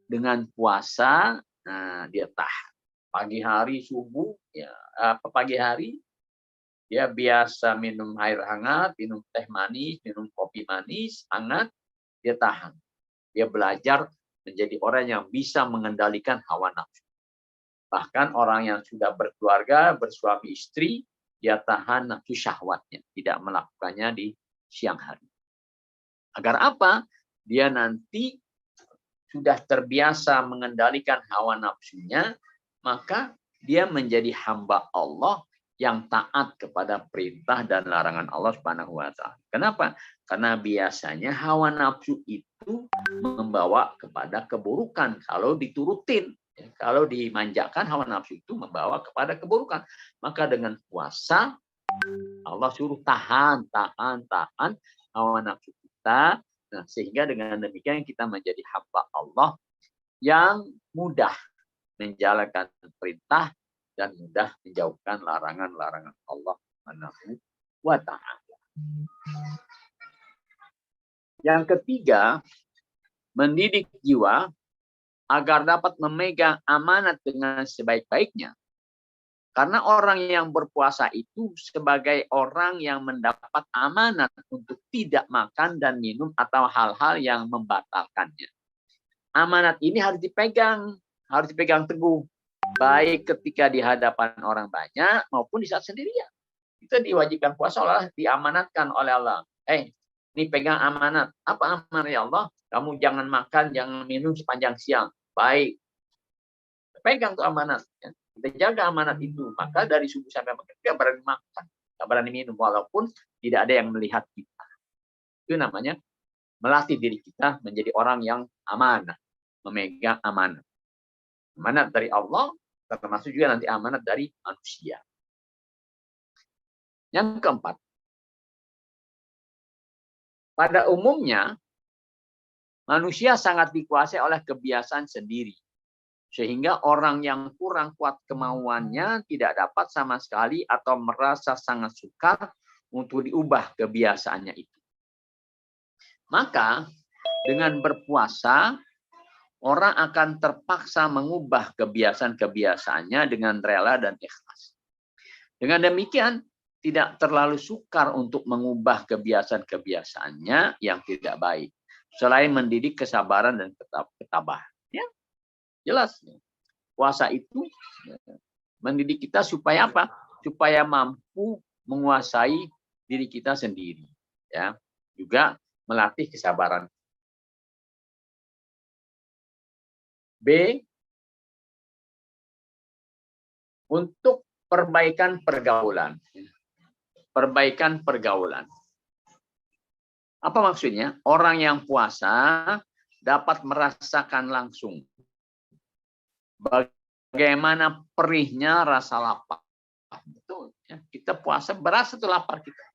dengan puasa, nah, dia tahan. Pagi hari subuh, ya, pagi hari dia biasa minum air hangat, minum teh manis, minum kopi manis, hangat, dia tahan. Dia belajar menjadi orang yang bisa mengendalikan hawa nafsu. Bahkan orang yang sudah berkeluarga, bersuami istri, dia tahan nafsu syahwatnya, tidak melakukannya di siang hari. Agar apa? Dia nanti sudah terbiasa mengendalikan hawa nafsunya, maka dia menjadi hamba Allah yang taat kepada perintah dan larangan Allah Subhanahu wa Ta'ala. Kenapa? Karena biasanya hawa nafsu itu membawa kepada keburukan kalau diturutin. Kalau dimanjakan, hawa nafsu itu membawa kepada keburukan. Maka dengan puasa, Allah suruh tahan hawa nafsu kita. Nah, sehingga dengan demikian kita menjadi hamba Allah yang mudah menjalankan perintah dan mudah menjauhkan larangan-larangan Allah Subhanahu wa Ta'ala. Yang ketiga, mendidik jiwa agar dapat memegang amanat dengan sebaik-baiknya. Karena orang yang berpuasa itu sebagai orang yang mendapat amanat untuk tidak makan dan minum atau hal-hal yang membatalkannya. Amanat ini harus dipegang teguh. Baik ketika di hadapan orang banyak maupun di saat sendirian. Kita diwajibkan puasa Allah, diamanatkan oleh Allah. Ini pegang amanat. Apa amanat ya Allah? Kamu jangan makan, jangan minum sepanjang siang. Baik. Pegang tuh amanat. Ya. Kita jaga amanat itu. Maka dari subuh sampai maghrib kita berani makan, tidak berani minum. Walaupun tidak ada yang melihat kita. Itu namanya melatih diri kita menjadi orang yang amanah. Memegang amanat. Amanat dari Allah, termasuk juga nanti amanat dari manusia. Yang keempat, pada umumnya manusia sangat dikuasai oleh kebiasaan sendiri. Sehingga orang yang kurang kuat kemauannya tidak dapat sama sekali atau merasa sangat sukar untuk diubah kebiasaannya itu. Maka Dengan berpuasa, orang akan terpaksa mengubah kebiasaan-kebiasaannya dengan rela dan ikhlas. Dengan demikian, tidak terlalu sukar untuk mengubah kebiasaan-kebiasaannya yang tidak baik. Selain mendidik kesabaran dan ketabahan. Ya, jelas. Puasa itu mendidik kita supaya apa? Supaya mampu menguasai diri kita sendiri. Ya, juga melatih kesabaran. B, untuk perbaikan pergaulan. Perbaikan pergaulan. Apa maksudnya? Orang yang puasa dapat merasakan langsung bagaimana perihnya rasa lapar. Betul, ya. Kita puasa berasa tuh lapar kita.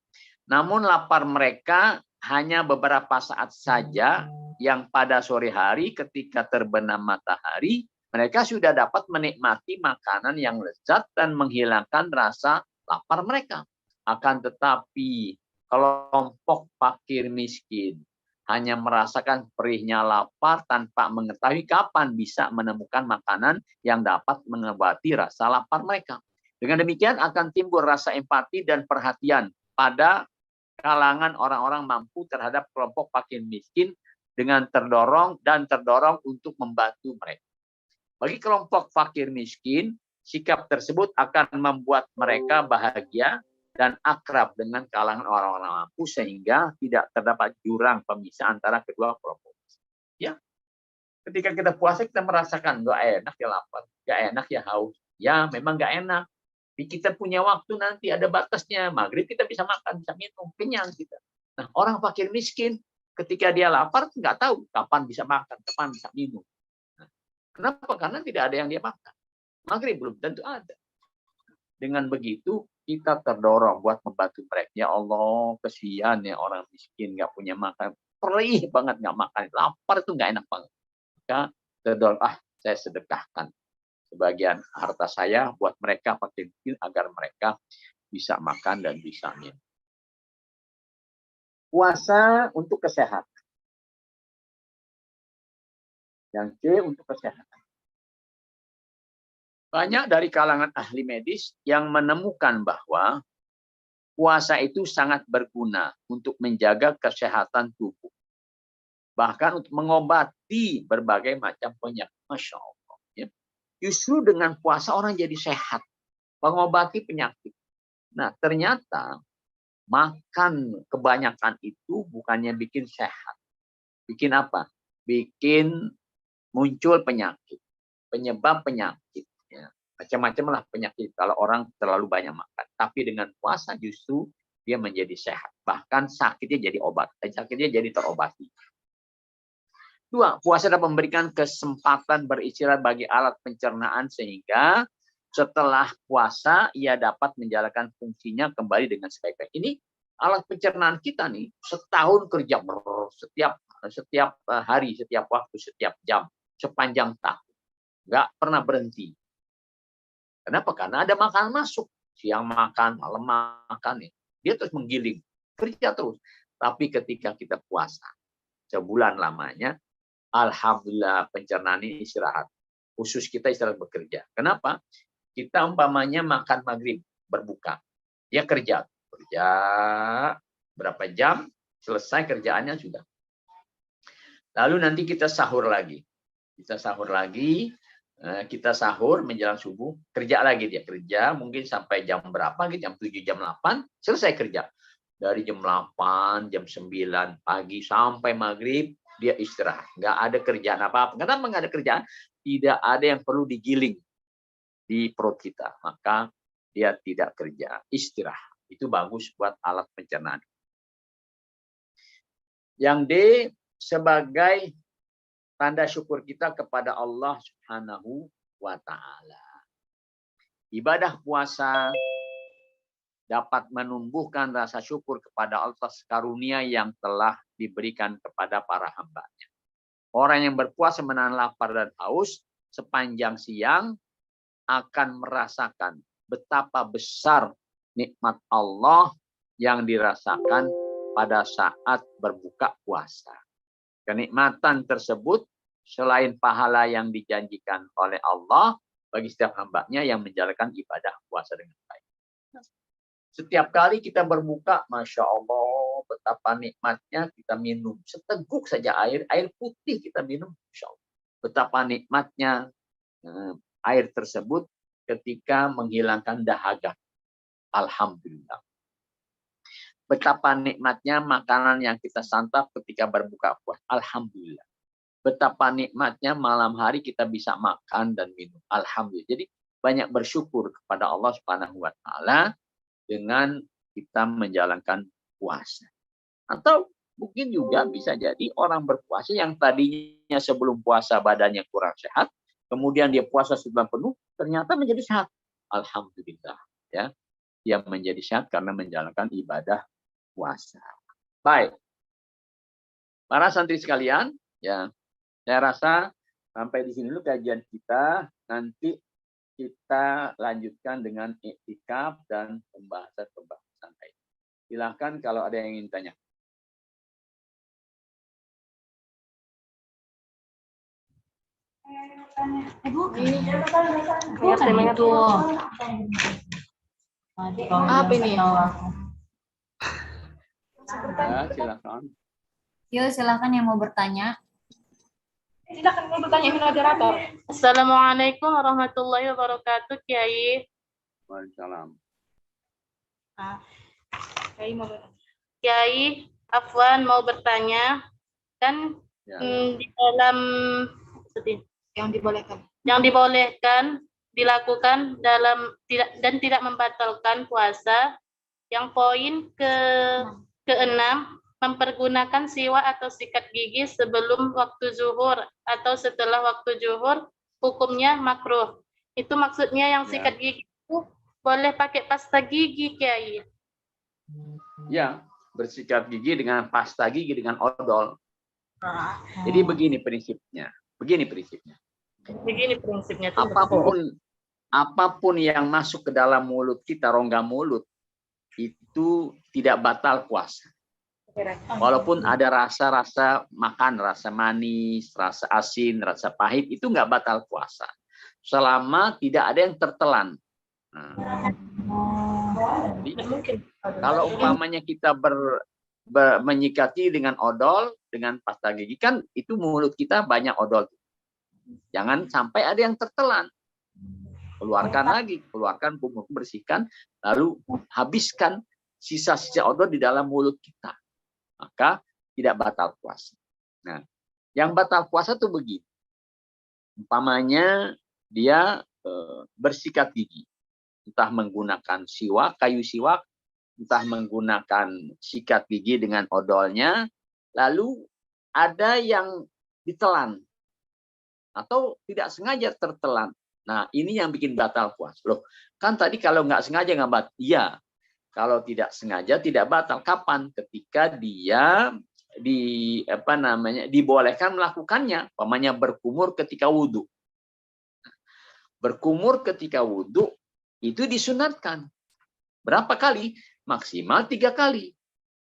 Namun lapar mereka hanya beberapa saat saja, yang pada sore hari ketika terbenam matahari, mereka sudah dapat menikmati makanan yang lezat dan menghilangkan rasa lapar mereka. Akan tetapi, kelompok fakir miskin hanya merasakan perihnya lapar tanpa mengetahui kapan bisa menemukan makanan yang dapat mengobati rasa lapar mereka. Dengan demikian akan timbul rasa empati dan perhatian pada kalangan orang-orang mampu terhadap kelompok fakir miskin dengan terdorong untuk membantu mereka. Bagi kelompok fakir miskin, sikap tersebut akan membuat mereka bahagia dan akrab dengan kalangan orang-orang mampu sehingga tidak terdapat jurang pemisah antara kedua kelompok. Ya, ketika kita puasa kita merasakan nggak enak ya lapar, nggak enak ya haus. Ya, memang nggak enak. Kita punya waktu nanti ada batasnya. Maghrib kita bisa makan, bisa minum, kenyang kita. Nah, orang fakir miskin ketika dia lapar nggak tahu kapan bisa makan, kapan bisa minum. Nah, kenapa? Karena tidak ada yang dia makan. Maghrib belum tentu ada. Dengan begitu kita terdorong buat membantu mereka. Ya Allah, kesian ya orang miskin nggak punya makan. Perih banget nggak makan. Lapar itu nggak enak banget. Maka terdorong, saya sedekahkan sebagian harta saya buat mereka fakir miskin agar mereka bisa makan dan bisa minum. Puasa untuk kesehatan. Yang C untuk kesehatan. Banyak dari kalangan ahli medis yang menemukan bahwa puasa itu sangat berguna untuk menjaga kesehatan tubuh. Bahkan untuk mengobati berbagai macam penyakit. Masya Allah. Ya. Justru dengan puasa orang jadi sehat. Mengobati penyakit. Nah, ternyata makan kebanyakan itu bukannya bikin sehat. Bikin apa? Bikin muncul penyakit. Penyebab penyakit. Ya. Macam-macam lah penyakit kalau orang terlalu banyak makan. Tapi dengan puasa justru dia menjadi sehat. Bahkan sakitnya jadi obat. Sakitnya jadi terobati. 2. Puasa dapat memberikan kesempatan beristirahat bagi alat pencernaan sehingga setelah puasa ia dapat menjalankan fungsinya kembali dengan sebaik-baik. Ini alat pencernaan kita nih setahun kerja setiap hari, setiap waktu, setiap jam, sepanjang tahun. Nggak pernah berhenti. Kenapa? Karena ada makanan masuk. Siang makan, malam makan. Dia terus menggiling. Kerja terus. Tapi ketika kita puasa, sebulan lamanya, alhamdulillah pencernaan ini istirahat. Khusus kita istirahat bekerja. Kenapa? Kita umpamanya makan maghrib, berbuka. Dia kerja. Kerja berapa jam, selesai kerjaannya sudah. Lalu nanti kita sahur lagi. Kita sahur menjelang subuh, kerja lagi dia. Kerja mungkin sampai jam berapa, jam 7, jam 8, selesai kerja. Dari jam 8, jam 9 pagi sampai maghrib, dia istirahat. Nggak ada kerjaan apa-apa. Kenapa nggak ada kerjaan? Tidak ada yang perlu digiling di perut kita. Maka dia tidak kerja, istirahat. Itu bagus buat alat pencernaan. Yang D, sebagai tanda syukur kita kepada Allah Subhanahu wa Ta'ala. Ibadah puasa dapat menumbuhkan rasa syukur kepada Allah atas karunia yang telah diberikan kepada para hamba-Nya. Orang yang berpuasa menahan lapar dan haus sepanjang siang akan merasakan betapa besar nikmat Allah yang dirasakan pada saat berbuka puasa. Kenikmatan tersebut selain pahala yang dijanjikan oleh Allah bagi setiap hambanya yang menjalankan ibadah puasa dengan baik. Setiap kali kita berbuka, Masya Allah, betapa nikmatnya kita minum. Seteguk saja air putih kita minum, Masya Allah. Betapa nikmatnya air tersebut ketika menghilangkan dahaga. Alhamdulillah. Betapa nikmatnya makanan yang kita santap ketika berbuka puasa. Alhamdulillah. Betapa nikmatnya malam hari kita bisa makan dan minum. Alhamdulillah. Jadi banyak bersyukur kepada Allah Subhanahu wa taala dengan kita menjalankan puasa. Atau mungkin juga bisa jadi orang berpuasa yang tadinya sebelum puasa badannya kurang sehat, kemudian dia puasa sebulan penuh, ternyata menjadi sehat. Alhamdulillah, ya. Dia menjadi sehat karena menjalankan ibadah puasa. Baik. Para santri sekalian, ya. Saya rasa sampai di sini dulu kajian kita. Nanti kita lanjutkan dengan iktikaf dan pembahasan lain. Silakan kalau ada yang ingin tanya. Ibu, temanya tuh. Apa ini? Ya, silakan. Yuk, silakan yang mau bertanya. Silakan mau bertanya moderator. Assalamualaikum warahmatullahi wabarakatuh, Kiai. Waalaikumsalam. Kiai, Afwan mau bertanya, kan Ya. Di dalam yang dibolehkan dilakukan dalam tidak membatalkan puasa. Yang poin keenam, mempergunakan siwak atau sikat gigi sebelum waktu zuhur atau setelah waktu zuhur, hukumnya makruh. Itu maksudnya yang sikat gigi itu boleh pakai pasta gigi, Kiai. Ya, bersikat gigi dengan pasta gigi dengan odol. Jadi begini prinsipnya. Apapun yang masuk ke dalam mulut kita, rongga mulut, itu tidak batal puasa. Walaupun ada rasa-rasa makan, rasa manis, rasa asin, rasa pahit, itu nggak batal puasa. Selama tidak ada yang tertelan. Jadi, kalau umpamanya kita menyikati dengan odol, dengan pasta gigi, kan itu mulut kita banyak odol. Jangan sampai ada yang tertelan. Keluarkan lagi, bersihkan, lalu habiskan sisa-sisa odol di dalam mulut kita. Maka tidak batal puasa. Nah, yang batal puasa tuh begini. Umpamanya dia bersikat gigi. Entah menggunakan siwak, kayu siwak, entah menggunakan sikat gigi dengan odolnya, lalu ada yang ditelan atau tidak sengaja tertelan. Nah, ini yang bikin batal puasa. Loh, kan tadi kalau nggak sengaja nggak batal. Iya, kalau tidak sengaja tidak batal. Kapan? Ketika dia dibolehkan melakukannya. Umpamanya berkumur ketika wudhu. Berkumur ketika wudhu itu disunatkan. Berapa kali? Maksimal 3 kali.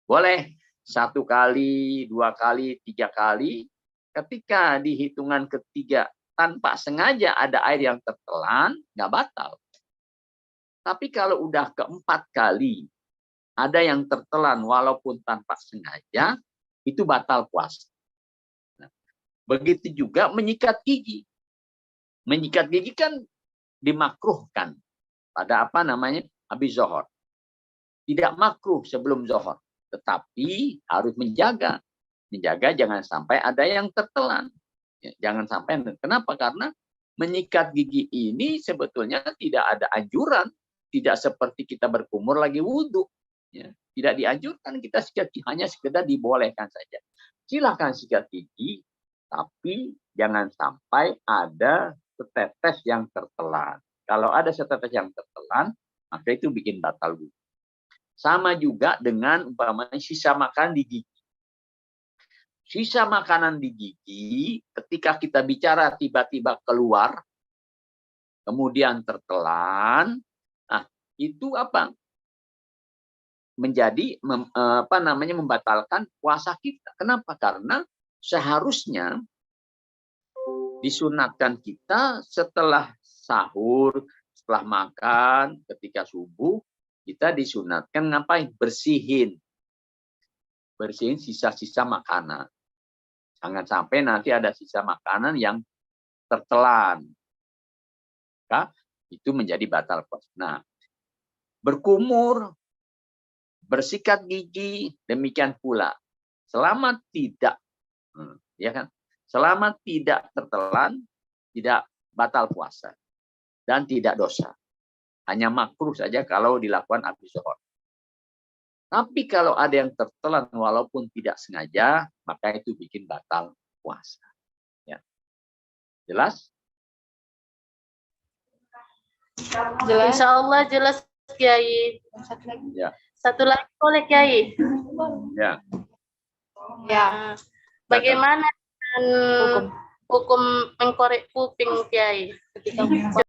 Boleh 1 kali, 2 kali, 3 kali. Ketika di hitungan ketiga tanpa sengaja ada air yang tertelan, nggak batal. Tapi kalau udah keempat kali ada yang tertelan walaupun tanpa sengaja, itu batal puasa. Nah, begitu juga menyikat gigi. Menyikat gigi kan dimakruhkan pada habis zuhur. Tidak makruh sebelum zuhur, tetapi harus menjaga jangan sampai ada yang tertelan. Jangan sampai. Kenapa? Karena menyikat gigi ini sebetulnya tidak ada anjuran, tidak seperti kita berkumur lagi wudhu. Ya, tidak dianjurkan kita sikat gigi, hanya sekedar dibolehkan saja. Silakan sikat gigi, tapi jangan sampai ada setetes yang tertelan. Kalau ada setetes yang tertelan, maka itu bikin batal wudhu. Sama juga dengan umpamanya sisa makan di gigi. Sisa makanan di gigi, ketika kita bicara tiba-tiba keluar, kemudian tertelan, nah itu apa? Menjadi membatalkan puasa kita. Kenapa? Karena seharusnya disunatkan kita setelah sahur, setelah makan, ketika subuh, kita disunatkan ngapain? Bersihin sisa-sisa makanan. Jangan sampai nanti ada sisa makanan yang tertelan. Maka itu menjadi batal puasa. Nah, berkumur, bersikat gigi, demikian pula. Selama tidak, ya kan? Selama tidak tertelan, tidak batal puasa dan tidak dosa. Hanya makruh saja kalau dilakukan habis zuhur. Tapi kalau ada yang tertelan walaupun tidak sengaja, maka itu bikin batal puasa. Ya. Jelas? Jelas. Insya Allah jelas, Kiai. Ya. Satu lagi boleh, Kiai? Ya. Ya. Bagaimana hukum mengkorek kuping, Kiai? Ketika